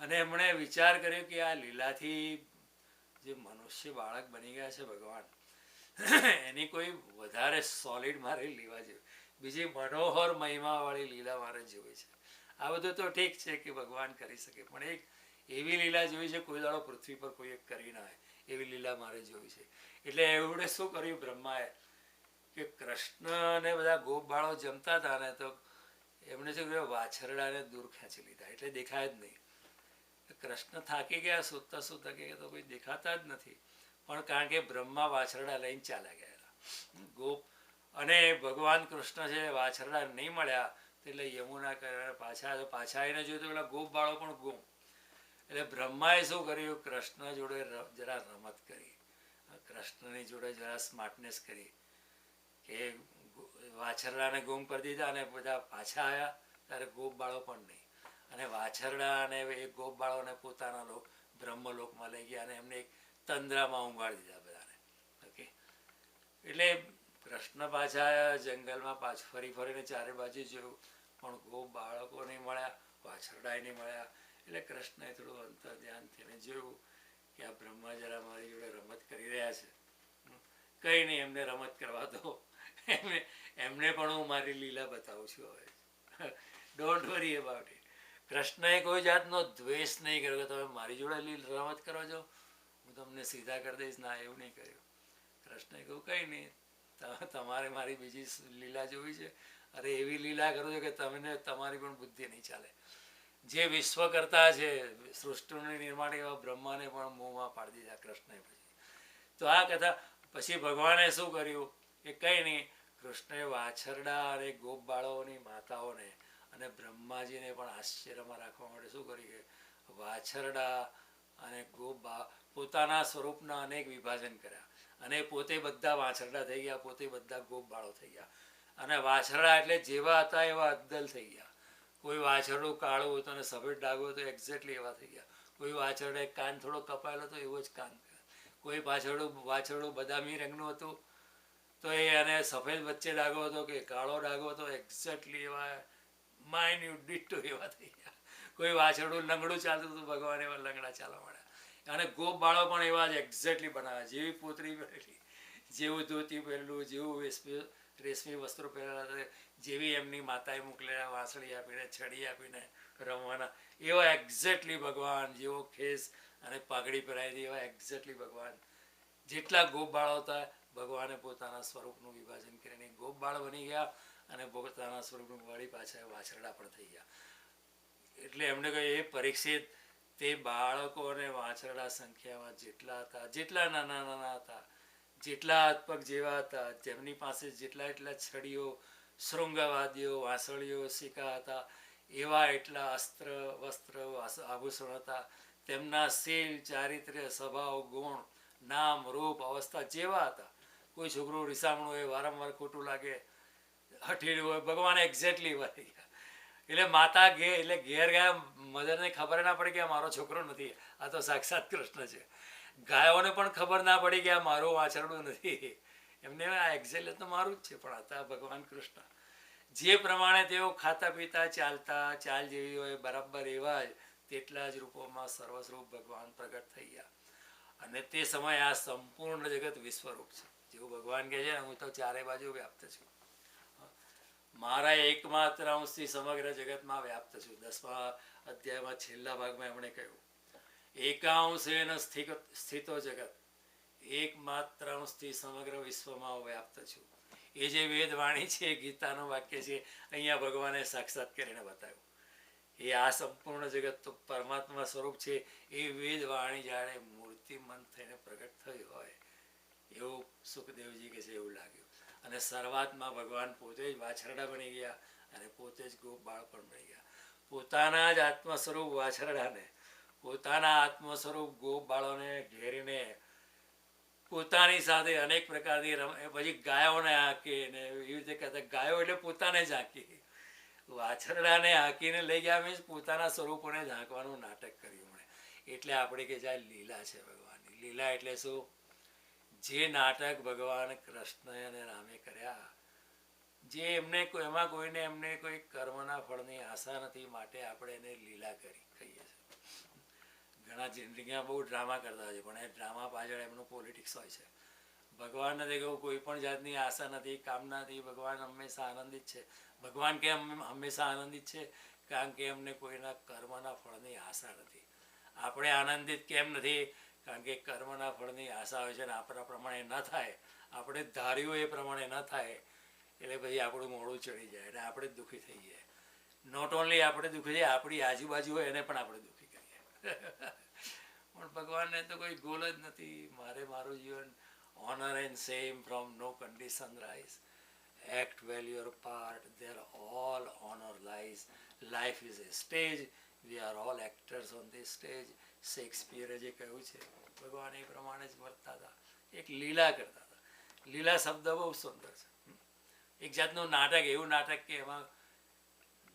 અને એમણે વિચાર કર્યો કે આ લીલાથી જે મનુષ્ય બાળક બની ગયા છે ભગવાન, એની કોઈ વધારે સોલિડ મારે લેવા જોઈએ, બીજી મનોહર મહિમાવાળી લીલા મારે જોઈ છે. આ બધું તો ઠીક છે કે ભગવાન કરી શકે, પણ એક એવી લીલા જોઈ છે કોઈ દાડો પૃથ્વી પર કોઈ એક કરી ના હોય એવી લીલા મારે જોઈ છે. એટલે એવડે શું કર્યું બ્રહ્માએ કે કૃષ્ણને બધા ગોપ બાળો જમતા હતા ને તો એમણે શું કર્યું, વાછરડાને દૂર ખેંચી લીધા એટલે દેખાય જ નહીં. કૃષ્ણ થાકી ગયા, સૂતા સૂતા કે તો કોઈ દેખાતા જ નથી. પણ કારણ કે બ્રહ્મા વાછરડા લઈને ચાલ્યા ગયેલા ગોપ, અને ભગવાન કૃષ્ણ છે વાછરડા નહીં મળ્યા એટલે યમુના પાછા આવીને જોયું તો પેલા ગોપ બાળો પણ ગુમ. એટલે બ્રહ્માએ શું કર્યું, કૃષ્ણ જોડે જરા રમત કરી, કૃષ્ણની જોડે જરા સ્માર્ટનેસ કરી કે વાછરડાને ગુમ કરી દીધા અને બધા પાછા આવ્યા ત્યારે ગોપ બાળો પણ નહીં. અને વાછરડા અને એ ગોપ બાળોને પોતાના બ્રહ્મલોકમાં લઈ ગયા અને એમને એક તંદ્રામાં ઊંઘાડી દીધા બધાને. ઓકે, એટલે કૃષ્ણ પાછા આવ્યા જંગલમાં, પાછું ફરીને ચારે બાજુ જોયું પણ ગોપ બાળકો નહીં મળ્યા, વાછરડાએ નહીં મળ્યા. એટલે કૃષ્ણએ થોડું અંતર ધ્યાન થઈને જોયું કે આ બ્રહ્મા જરા મારી જોડે રમત કરી રહ્યા છે, કંઈ નહીં એમને રમત કરવા દો, એમને પણ હું મારી લીલા બતાવું છું હવે, ડોન્ટ વરી અબાઉટ ઇટ. કૃષ્ણએ કોઈ જાતનો દ્વેષ નહીં કર્યો કે તમે મારી જોડે રમત કરો છો, હું તમને સીધા કરી દઈશ, ના એવું નહીં કર્યું. કૃષ્ણએ કહ્યું કંઈ નહીં, તમારે મારી બીજી લીલા જોવી છે, અરે એવી લીલા કરું છું કે તમને તમારી પણ બુદ્ધિ નહીં ચાલે. જે વિશ્વ કરતા છે, સૃષ્ટિનું નિર્માણ એવા બ્રહ્માને પણ મોંમાં પાડી દીધા કૃષ્ણએ. પછી તો આ કથા પછી ભગવાને શું કર્યું કે કંઈ નહીં, કૃષ્ણએ વાછરડા અને ગોપ બાળોની માતાઓને અને બ્રહ્માજીને પણ આશ્ચર્યમાં રાખવા માટે શું કર્યું કે વાછરડા અને ગોપ પોતાના સ્વરૂપના અનેક વિભાજન કર્યા, અને પોતે બધા વાછરડા થઈ ગયા, પોતે બધા ગોપ બાળો થઈ ગયા. અને વાછરડા એટલે જેવા હતા એવા અદ્દલ થઈ ગયા. કોઈ વાછરડું કાળું હતું અને સફેદ ડાઘો હતો, એક્ઝેક્ટલી એવા થઈ ગયા. કોઈ વાછરડે કાન થોડો કપાયેલો હતો, એવો જ કાન. કોઈ વાછરડું બદામી રંગનું હતું તો એ અને સફેદ વચ્ચે ડાઘો હતો કે કાળો ડાઘો હતો, એક્ઝેક્ટલી એવા માઇન્યુટ ડિટ્ટો એવા થઈ ગયા. કોઈ વાછરડું લંગડું ચાલતું હતું, ભગવાન એવા લંગડા ચાલવા મળ્યા. અને ગોપ બાળો પણ એવા જ એક્ઝેક્ટલી બનાવ્યા, જેવી પોતરી પહેરેલી, જેવું ધોતી પહેરેલું, જેવું રેશમી વસ્ત્રો પહેરેલા, જેવી એમની માતાએ મોકલેલા વાંસળી આપીને છડી આપીને રમવાના, એવા એક્ઝેક્ટલી ભગવાન, જેવો ખેસ અને પાઘડી પહેરાવી હતી એવા એક્ઝેક્ટલી ભગવાન. જેટલા ગોપ બાળો હતા, ભગવાને પોતાના સ્વરૂપનું વિભાજન કરીને ગોપ બાળ બની ગયા અને પોતાના સ્વરૂપનું વળી પાછા વાછરડા પણ થઈ ગયા. એટલે એમને કહ્યું, એ પરીક્ષિત, તે બાળકો અને વાછરડા સંખ્યામાં જેટલા હતા, જેટલા નાના નાના હતા, જેટલા હાથ પગ જેવા હતા, જેમની પાસે જેટલા એટલા છડીઓ, શૃંગવાદીઓ, વાંસળીઓ, સિક્કા હતા, એવા એટલા અસ્ત્ર વસ્ત્ર આભૂષણ હતા. તેમના શીલ, ચારિત્ર્ય, સ્વભાવ, ગુણ, નામ, રૂપ, અવસ્થા જેવા હતા. કોઈ છોકરું રીસામણું હોય, વારંવાર ખોટું લાગે, હઠીડું હોય, ભગવાન એક્ઝેક્ટલી એવા થઈ ગયા. એટલે માતા એટલે ઘેર ગયા, મધરને ખબર ના પડી કે આ મારો છોકરો નથી, આ તો સાક્ષાત કૃષ્ણ છે. ગાયોને પણ ખબર ના પડી કે આ મારું વાછરડું નથી, એમને આ એક્ઝેક્ટ તો મારું જ છે, પણ હતા ભગવાન કૃષ્ણ. જે પ્રમાણે તેઓ ખાતા પીતા ચાલતા, ચાલ જેવી હોય બરાબર એવા જ તેટલા જ રૂપોમાં સર્વસ્વરૂપ ભગવાન પ્રગટ થઈ ગયા. અને તે સમયે આ સંપૂર્ણ જગત વિશ્વરૂપ છે. જેવું ભગવાન કહે છે ને, હું તો ચારે બાજુ વ્યાપ્ત છું, મારા એકમાત્ર અંશથી સમગ્ર જગતમાં વ્યાપ્ત છું. 10મા અધ્યાયમાં છેલ્લા ભાગમાં એમણે કહ્યું, એકાંશેન સ્થિતો જગત, એકમાત્ર અંશથી સમગ્ર વિશ્વમાં વ્યાપ્ત છું. એ જે વેદવાણી છે, ગીતાનું વાક્ય છે, અહીંયા ભગવાને સાક્ષાત કરીને બતાવ્યું. એ આ સંપૂર્ણ જગત તો પરમાત્મા સ્વરૂપ છે. એ વેદવાણી જાણે મૂર્તિમંત થઈને પ્રગટ થઈ હોય એવું સુખદેવજી કહે છે, એવું લાગ્યું. અને શરૂઆતમાં ભગવાન પોતે જ વાછરડા બની ગયા અને પોતે જ ગોપ બાળ પણ બની ગયા. પોતાના જ આત્મ સ્વરૂપ વાછરડાને, પોતાના આત્મ સ્વરૂપ ગોપ બાળોને ઘેરીને પોતાની સાથે અનેક પ્રકારની પછી ગાયોને હાંકી ને એવી રીતે કહેતા, ગાયો એટલે પોતાને જ હાંકી, વાછરડાને હાંકીને લઈ ગયા, મીન્સ પોતાના સ્વરૂપોને જ હાંકવાનું નાટક કર્યું મળે. એટલે આપણે કે જાય લીલા છે ભગવાનની. લીલા એટલે શું? જે નાટક ભગવાન કૃષ્ણ અને રામે કર્યા, જે એમાં કોઈને એમને કોઈ કર્મના ફળની આશા નથી, માટે આપણે એને લીલા કહીએ છીએ. ઘણા જિંદગીમાં બહુ ડ્રામા કરતા હોય છે, પણ એ ડ્રામા પાછળ એમનું પોલિટિક્સ હોય છે. ભગવાન નથી કહું, કોઈ પણ જાતની આશા નથી, કામના નથી. ભગવાન હંમેશા આનંદિત છે. ભગવાન કેમ હંમેશા આનંદિત છે? કારણ કે એમને કોઈના કર્મના ફળની આશા નથી. આપણે આનંદિત કેમ નથી? કારણ કે કર્મના ફળની આશા હોય છે ને આપણા પ્રમાણે ન થાય, આપણે ધાર્યું એ પ્રમાણે ન થાય, એટલે પછી આપણું મોઢું ચડી જાય અને આપણે દુઃખી થઈ જાય. નોટ ઓનલી આપણે દુઃખી થઈએ, આપણી આજુબાજુ હોય એને પણ આપણે દુઃખી કરીએ. પણ ભગવાનને તો કોઈ ગોલ જ નથી. મારું જીવન honor and shame from no condition rise. Act well your part, there all honor lies. Life is a stage, we are all actors on this stage. શેક્સપિયરે જે કહ્યું છે, ભગવાન એ પ્રમાણે જ વર્તતા હતા, એક લીલા કરતા હતા. લીલા શબ્દ બહુ સુંદર છે. એક જાતનું નાટક, એવું નાટક કે એમાં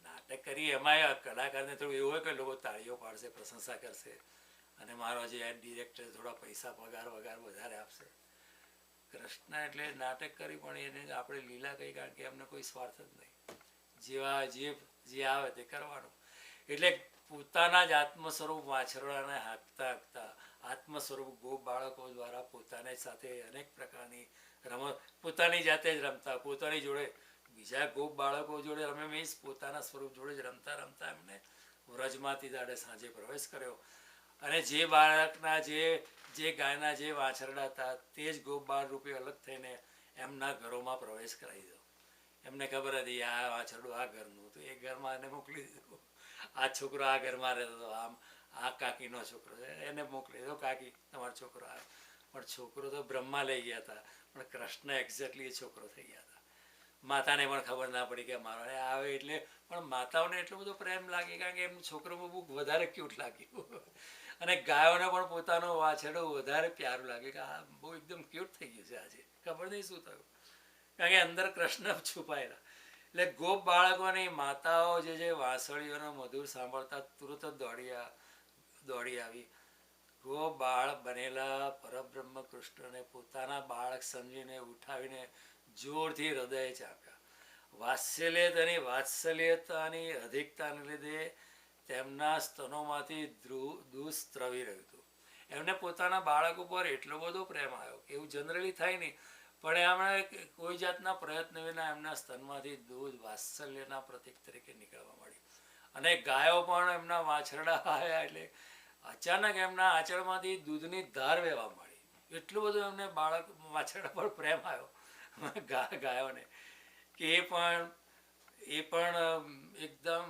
નાટક કરીએ, એમાં કલાકારને થોડું એવું હોય કે લોકો તાળીઓ પાડશે, પ્રશંસા કરશે, અને મારો જે ડિરેક્ટર થોડા પૈસા પગાર વધારે આપશે. કૃષ્ણ એટલે નાટક કરી પણ એને આપણે લીલા કહી, કારણ કે એમને કોઈ સ્વાર્થ જ નહીં. જેવા જે આવે તે કરવાનું. એટલે પોતાના જ આત્મ સ્વરૂપ વાછરડાને હાંકતા આત્મ સ્વરૂપ ગોપ બાળકો દ્વારા પોતાની સાથે અનેક પ્રકારની રમત, પોતાની જાતે જ રમતા, પોતાની જોડે બીજા ગોપ બાળકો જોડે રમે, મીન્સ પોતાના સ્વરૂપ જોડે જ રમતા એમને વ્રજમાંથી દાડે સાંજે પ્રવેશ કર્યો. અને જે બાળકના જે ગાયના જે વાછરડા હતા તે જ ગોપ બાળ રૂપે અલગ થઈને એમના ઘરોમાં પ્રવેશ કરાવી દીધો. એમને ખબર હતી આ વાછરડું આ ઘરનું, તો એ ઘરમાં એને મોકલી દીધું. આ છોકરો આ ઘરમાં રહેતો હતો, આમ આ કાકીનો છોકરો છે, એને મોકલી દો, કાકી તમારો છોકરો આવ્યો. પણ છોકરો તો બ્રહ્મા લઈ ગયા હતા, પણ કૃષ્ણ એક્ઝેક્ટલી એ છોકરો થઈ ગયા હતા. માતાને પણ ખબર ના પડી કે મારો આવે એટલે, પણ માતાઓને એટલો બધો પ્રેમ લાગે કારણ કે એમનું છોકરોમાં બહુ વધારે ક્યુટ લાગ્યું. અને ગાયોને પણ પોતાનો વાછરડો વધારે પ્યારું લાગે કે આ બહુ એકદમ ક્યુટ થઈ ગયું છે આજે, ખબર નહીં શું થયું, કારણ કે અંદર કૃષ્ણ છુપાયેલા. એટલે ગોપ બાળકોની માતાઓ જે વાંસળીઓનો મધુર સાંભળતા તુરત જ દોડી આવી. ગોપ બાળક બનેલા પરબ્રહ્મ કૃષ્ણને પોતાના બાળક સમજીને ઉઠાવીને જોરથી હૃદય ચાપ્યા. વાત્સલ્યતાની અધિકતાને લીધે તેમના સ્તનોમાંથી દૂધ સ્ત્રવી રહ્યું હતું. એમને પોતાના બાળક ઉપર એટલો બધો પ્રેમ આવ્યો કે એવું જનરલી થાય નહીં, પણ એમણે કોઈ જાતના પ્રયત્ન વિના એમના સ્તનમાંથી દૂધ વાત્સલ્યના પ્રતીક તરીકે નીકળવા મળ્યું. અને ગાયો પણ એમના વાછરડા આવ્યા એટલે અચાનક એમના આંચળમાંથી દૂધની ધાર વહેવા મળી. એટલું બધું એમને બાળક વાછરડા પર પ્રેમ આવ્યો ગાયોને કે એ પણ એકદમ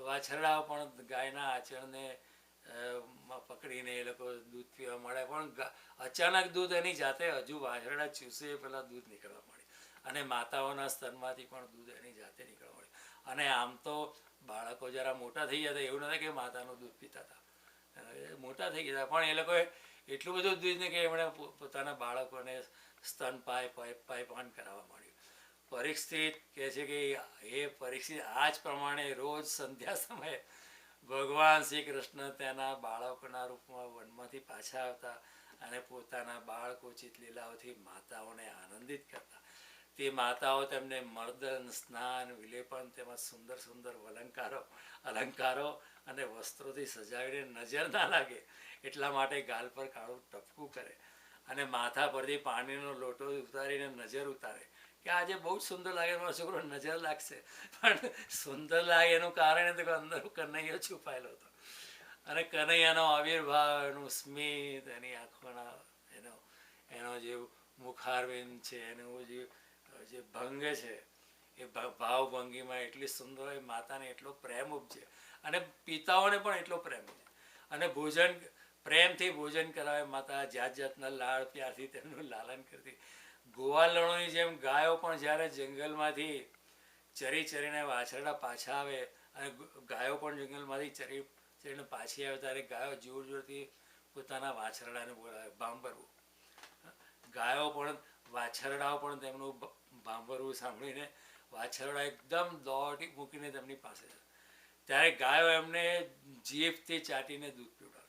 વાછરડાઓ પણ ગાયના આંચળને પકડીને એ લોકો દૂધ પીવા મળે. પણ અચાનક દૂધ એની જાતે હજુ વાછરડા ચૂસે પેલા દૂધ નીકળવા મળે અને માતાઓના સ્તનમાંથી પણ દૂધ એની જાતે નીકળવા મળે. અને આમ તો બાળકો જરા મોટા થઈ ગયા હતા, એવું નથી કે માતાનું દૂધ પીતા હતા, મોટા થઈ ગયા પણ એ લોકોએ એટલું બધું દૂધ ને કે એમણે પોતાના બાળકોને પાન કરાવવા માંડ્યું. પરીક્ષિત કહે છે કે એ પરીક્ષિત આ જ પ્રમાણે રોજ સંધ્યા સમયે ભગવાન શ્રી કૃષ્ણ તેના બાળકોના રૂપમાં વનમાંથી પાછા આવતા અને પોતાના બાળકોચિત લીલાઓથી માતાઓને આનંદિત કરતા. તે માતાઓ તેમને મર્દન, સ્નાન, વિલેપન તેમજ સુંદર સુંદર અલંકારો અને વસ્ત્રોથી સજાવીને નજર ના લાગે એટલા માટે ગાલ પર કાળું ટપકું કરે અને માથા પરથી પાણીનો લોટો ઉતારીને નજર ઉતારે કે આજે બહુ જ સુંદર લાગે, મારો છોકરો નજર લાગશે. પણ સુંદર લાગે એનું કારણ તો અંદર કનૈયો છુપાયેલો હતો અને કનૈયાનો આવિર્ભાવ, એનું સ્મિત, એની આંખોના એનો જે મુખારવિંદ છે, એનું જે ભંગ છે એ ભાવભંગીમાં એટલી સુંદર હોય, માતાને એટલો પ્રેમ ઉપજે અને પિતાઓને પણ એટલો પ્રેમ ઉપજે. અને પ્રેમથી ભોજન કરાવે માતા, જાત જાતના લાડ પ્યારથી તેમનું લાલન કરતી. ગોવાલણોની જેમ ગાયો પણ જ્યારે જંગલમાંથી ચરીને વાછરડા પાછા આવે અને ગાયો પણ જંગલમાંથી ચરીને પાછી આવે ત્યારે ગાયો જોરથી પોતાના વાછરડાને બોલાવે, ભાંભરવું. ગાયો પણ વાછરડાઓ પણ તેમનું ભાંભરવું સાંભળીને વાછરડા એકદમ દોડી મૂકીને તેમની પાસે છે. ત્યારે ગાયો એમને જીભથી ચાટીને દૂધ પીવડાવતી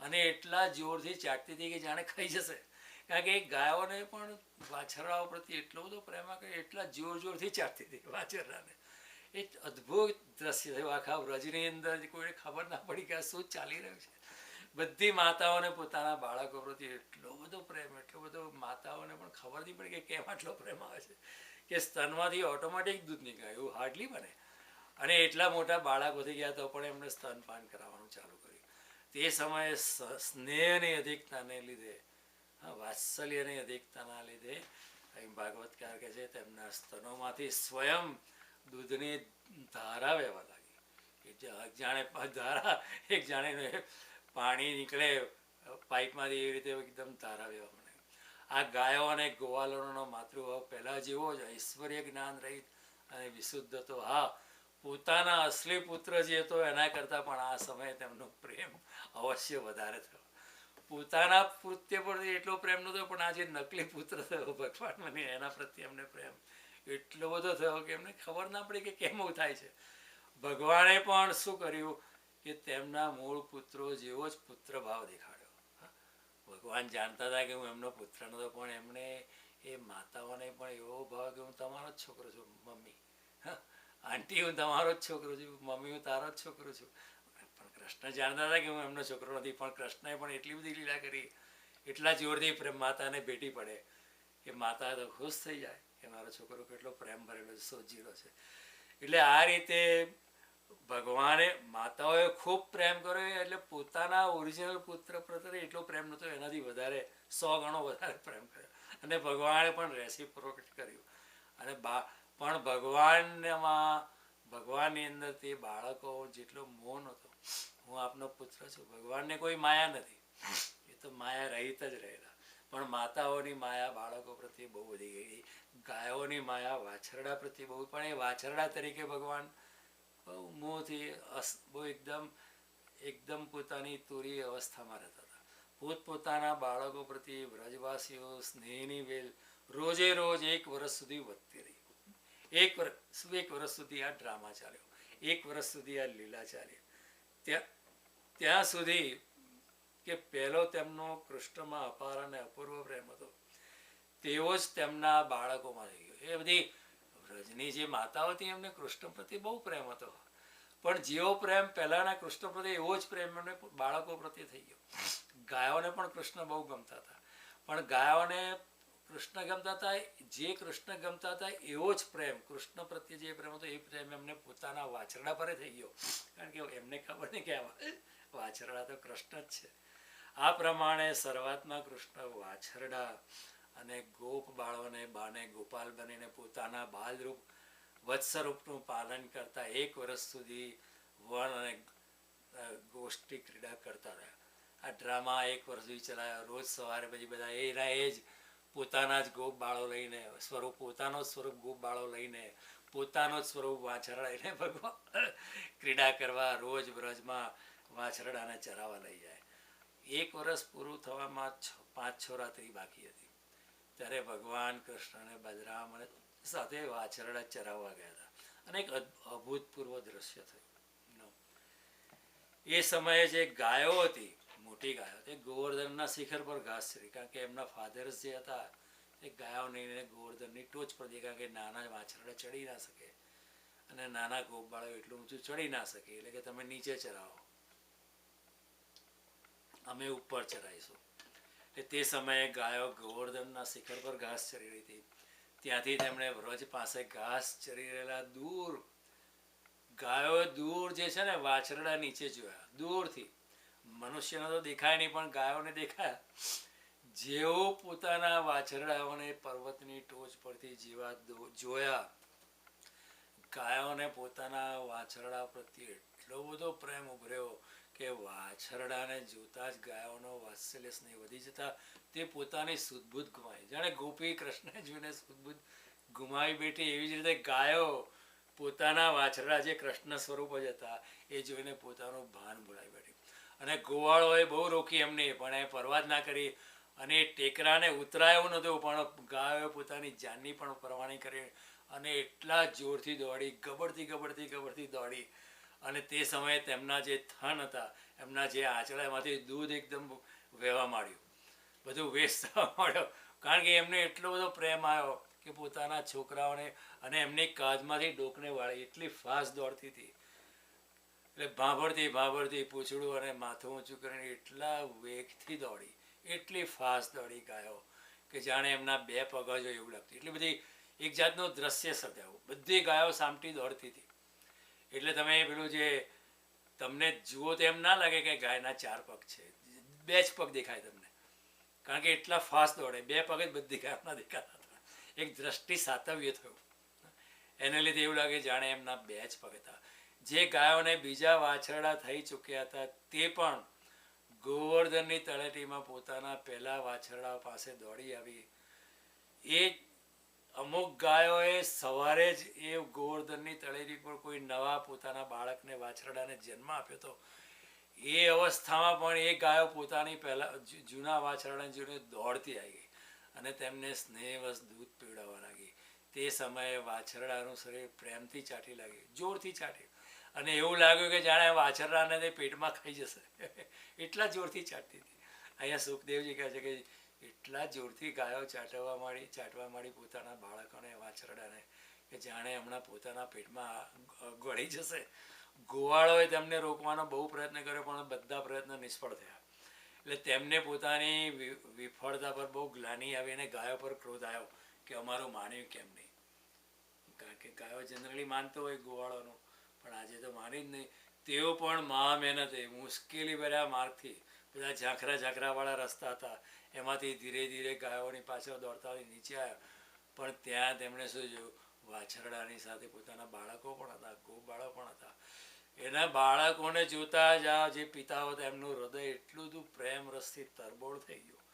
અને એટલા જોરથી ચાટતી હતી કે જાણે ખાઈ જશે. કારણ કે ગાયોને પણ વાછરડાઓ પ્રત્યે એટલો બધો પ્રેમ કે એટલા જોરથી ચાટતી હતી વાછરડાને. એ અદ્ભુત દ્રશ્ય થયું. આખા વ્રજની અંદર કોઈને ખબર ના પડી કે આ શું ચાલી રહ્યું છે. બધી માતાઓને પોતાના બાળકો પ્રત્યે એટલો બધો પ્રેમ, એટલો બધો માતાઓને પણ ખબર નહીં પડી કે કેમ આટલો પ્રેમ આવે છે કે સ્તનમાંથી ઓટોમેટિક દૂધ નીકળે, એવું હાર્ડલી બને. અને એટલા મોટા બાળકો થઈ ગયા તો પણ એમને સ્તનપાન કરાવવાનું ચાલુ કર્યું. તે સમયે સ્નેહની અધિકતાને લીધે, વાત્સલ્યની અધિકતાના લીધે ભાગવતકાર કહે છે તેમના સ્તનોમાંથી સ્વયં દૂધની ધારા વહેવા લાગી. જાણે પાણી નીકળે પાઇપમાંથી એવી રીતે એકદમ ધારા વહેવા માંડે. આ ગાયો અને ગોવાલનો માતૃભાવ પહેલા જેવો જ ઐશ્વર્ય જ્ઞાન રહિત અને વિશુદ્ધ હતો. હા, પોતાના અસલી પુત્ર જે હતો એના કરતાં પણ આ સમયે તેમનો પ્રેમ અવશ્ય વધારે થયો. પોતાના પુત્ર પ્રત્યે એટલો પ્રેમ નહોતો, પણ આ જે નકલી પુત્ર થયો ભગવાન મને એના પ્રત્યે એમને પ્રેમ એટલો બધો થયો કે એમને ખબર ના પડી કે કેમ એવું થાય છે. ભગવાને પણ શું કર્યું કે તેમના મૂળ પુત્રો જેવો જ પુત્ર ભાવ દેખાડ્યો. ભગવાન જાણતા હતા કે હું એમનો પુત્ર નહોતો, પણ એમણે એ માતાઓને પણ એવો ભાવ કે હું તમારો જ છોકરો છું મમ્મી, આંટી હું તમારો જ છોકરો છું, મમ્મી હું તારો જ છોકરો છું. પણ કૃષ્ણ જાણતા હતા કે હું એમનો છોકરો નથી, પણ કૃષ્ણએ પણ એટલી બધી લીલા કરી, એટલા જોરથી પ્રેમ માતાને ભેટી પડે કે માતા તો ખુશ થઈ જાય કે મારો છોકરો કેટલો પ્રેમ ભરેલો છે, સોજીલો છે. એટલે આ રીતે ભગવાને માતાઓએ ખૂબ પ્રેમ કર્યો, એટલે પોતાના ઓરિજિનલ પુત્ર પ્રત્યે એટલો પ્રેમ નહોતો, એનાથી વધારે 100 ગણો વધારે પ્રેમ કર્યો. અને ભગવાને પણ રેસિપ્રોકેટ કર્યું. અને પણ ભગવાનમાં ભગવાનની અંદર તે બાળકો જેટલો મોહ નહોતો, હું આપનો પુત્ર છું, ભગવાનને કોઈ માયા નથી, એ તો માયા રહિત જ રહેલા. પણ માતાઓની માયા બાળકો પ્રત્યે બહુ વધી ગઈ, ગાયોની માયા વાછરડા પ્રત્યે બહુ, પણ એ વાછરડા તરીકે ભગવાન બહુ મોહથી બહુ એકદમ પોતાની તુરી અવસ્થામાં રહેતા હતા. પોતપોતાના બાળકો પ્રત્યે વ્રજવાસીઓ સ્નેહની વેલ રોજે રોજ 1 વર્ષ સુધી વધતી રહી. 1 વર્ષ સુધી આ ડ્રામા ચાલ્યો, 1 વર્ષ સુધી આ લીલા ચાલી. ત્યાં સુધી કે પહેલો તેમનો કૃષ્ણમાં અપાર અને અપૂર્વ પ્રેમ હતો, તેવો જ તેમના બાળકોમાં થઈ ગયો. એ બધી વ્રજની જે માતાઓ હતી એમને કૃષ્ણ પ્રત્યે બહુ પ્રેમ હતો, પણ જેવો પ્રેમ પહેલાના કૃષ્ણ પ્રત્યે એવો જ પ્રેમ એમને બાળકો પ્રત્યે થઈ ગયો. ગાયોને પણ કૃષ્ણ બહુ ગમતા હતા, પણ ગાયોને કૃષ્ણ ગમતા હતા, જે કૃષ્ણ ગમતા હતા એવો જ પ્રેમ કૃષ્ણ પ્રત્યે જે પ્રેમ હતો એ પ્રેમ એમને પોતાના વાછરડા પર થઈ ગયો, કારણ કે એમને ખબર નહીં કે વાછરડા તો કૃષ્ણ જ છે. આ પ્રમાણે શરૂઆતમાં કૃષ્ણ વાછરડા અને ગોપ બાળોને બાને ગોપાલ બનીને પોતાના બાલરૂપ વત્સરૂપનું પાલન કરતા 1 વર્ષ સુધી વન અને ગોષ્ઠી ક્રીડા કરતા રહ્યા. આ ડ્રામા 1 વર્ષ સુધી ચલાવ્યો. રોજ સવારે પછી બધા એ જ પોતાના જ ગોપ બાળો લઈને પોતાનો સ્વરૂપ ગોપ બાળો લઈને પોતાનો જ સ્વરૂપ વાછરડા લઈને ભગવાન ક્રીડા કરવા રોજ બ્રજમાં વાછરડાને ચરાવવા લઈ જાય. 1 વર્ષ પૂરું થવામાં 5-6 રાત્રિ બાકી હતી, ત્યારે ભગવાન કૃષ્ણ અને બલરામ અને સાથે વાછરડા ચરાવવા ગયા હતા, અને એક અભૂતપૂર્વ દ્રશ્ય થયું. એ સમયે જે ગાયો હતી, મોટી ગાયો, તે ગોવર્ધનના શિખર પર ઘાસ ચરી, કારણ કે એમના ફાધર્સ જે હતા એ ગાયોને ગોવર્ધનની ટોચ પર દે, કારણ કે નાના વાછરડા ચડી ના શકે અને નાના ગોપબાળો એટલું ઊંચું ચડી ના શકે, એટલે કે તમે નીચે ચરાવો, અમે ઉપર ચરાઈશું. તે સમયે ગાયો ગોવર્ધનના શિખર પર ઘાસ ચરી રહી હતી. ત્યાંથી તેમણે વ્રજ પાસે ઘાસ ચરી રહેલા ગાયો દૂર જે છે ને વાછરડા નીચે જોયા, દૂરથી. મનુષ્યને તો દેખાય નહીં, પણ ગાયોને દેખાયા. જેવો પોતાના વાછરડાઓને પર્વતની ટોચ પરથી જેવા જોયા, ગાયોને પોતાના વાછરડા પ્રત્યે એટલો બધો પ્રેમ ઉભર્યો કે વાછરડાને જોતા જ ગાયોનો વાત્સલ્ય સ્નેહ વધી જતા તે પોતાની સુદબુદ્ધ ગુમાવી. જાણે ગોપી કૃષ્ણ જોઈને સુદબુદ્ધ ગુમાવી બેઠી, એવી જ રીતે ગાયો પોતાના વાછરડા જે કૃષ્ણ સ્વરૂપ જ હતા એ જોઈને પોતાનું ભાન ભૂલાવી બેઠી. અને ગોવાળોએ બહુ રોકી એમને, પણ એ પરવા જ ના કરી, અને ટેકરાને ઉતરાય એવું નહોતું, પણ ગાયોએ પોતાની જાનની પણ પરવાણી કરી અને એટલા જોરથી દોડી, ગબડતી દોડી, અને તે સમયે તેમના જે થન હતા, એમના જે આંચળામાંથી દૂધ એકદમ વહેવા માંડ્યું, બધું વેસ્ટ થવા માંડ્યો, કારણ કે એમને એટલો બધો પ્રેમ આવ્યો કે પોતાના છોકરાઓને, અને એમની કાંધમાંથી ડોકને વાળી એટલી ફાસ્ટ દોડતી હતી, એટલે ભાભરતી પૂંછડું અને માથું ઊંચું કરીને એટલા વેગથી દોડી, એટલી ફાસ્ટ દોડી ગાયો કે જાણે એમના 2 પગ જ હોય એવું લાગતું. એટલી બધી એક જાતનું દ્રશ્ય સર્જાયું, બધી ગાયો સામટી દોડતી હતી. એટલે તમે પેલું જે તમને જુઓ તો એમ ના લાગે કે ગાયના 4 પગ છે, 2 જ પગ દેખાય તમને, કારણ કે એટલા ફાસ્ટ દોડે, 2 પગ જ બધી ગાયોના દેખાતા હતા. એક દ્રષ્ટિ સાતવ્ય થયું, એને લીધે એવું લાગે જાણે એમના 2 જ પગ હતા. જે ગાયોને બીજા વાછરડા થઈ ચૂક્યા હતા તે પણ ગોવર્ધનની તળેટીમાં પોતાના પહેલા વાછરડા પાસે દોડી આવી. એ અમુક ગાયોએ સવારે જ એ ગોવર્ધનની તળેટી પર કોઈ નવા પોતાના બાળકને વાછરડાને જન્મ આપ્યો હતો, એ અવસ્થામાં પણ એ ગાયો પોતાની પહેલા જૂના વાછરડાને જોઈને દોડતી આવી ગઈ અને તેમને સ્નેહવશ દૂધ પીવડાવવા લાગી. તે સમયે વાછરડાનું શરીર પ્રેમથી ચાટી લાગ્યું, જોરથી ચાટ્યું, અને એવું લાગ્યું કે જાણે વાછરડાને તે પેટમાં ખાઈ જશે, એટલા જોરથી ચાટતી હતી. અહીંયા સુખદેવજી કહે છે કે એટલા જોરથી ગાયો ચાટવા માંડી પોતાના બાળકોને, વાછરડાને, કે જાણે હમણાં પોતાના પેટમાં ગળી જશે. ગોવાળોએ તેમને રોકવાનો બહુ પ્રયત્ન કર્યો, પણ બધા પ્રયત્ન નિષ્ફળ થયા. એટલે તેમને પોતાની વિફળતા પર બહુ ગ્લાનિ આવી અને ગાયો પર ક્રોધ આવ્યો કે અમારું માન્યું કેમ નહીં, કારણ કે ગાયો જનરલી માનતો હોય ગોવાળોનું, પણ આજે તો માની જ નહીં. તેઓ પણ મહા મહેનતે મુશ્કેલી ભર્યા માર્ગથી, બધા ઝાંખરાવાળા રસ્તા હતા, એમાંથી ધીરે ધીરે ગાયોની પાછળ દોડતા નીચે આવ્યા. પણ ત્યાં તેમણે શું જોયું, વાછરડાની સાથે પોતાના બાળકો પણ હતા, ગોપ બાળકો પણ હતા. એના બાળકોને જોતા જ આ જે પિતાઓ હતા એમનું હૃદય એટલું બધું પ્રેમ રસથી તરબોળ થઈ ગયું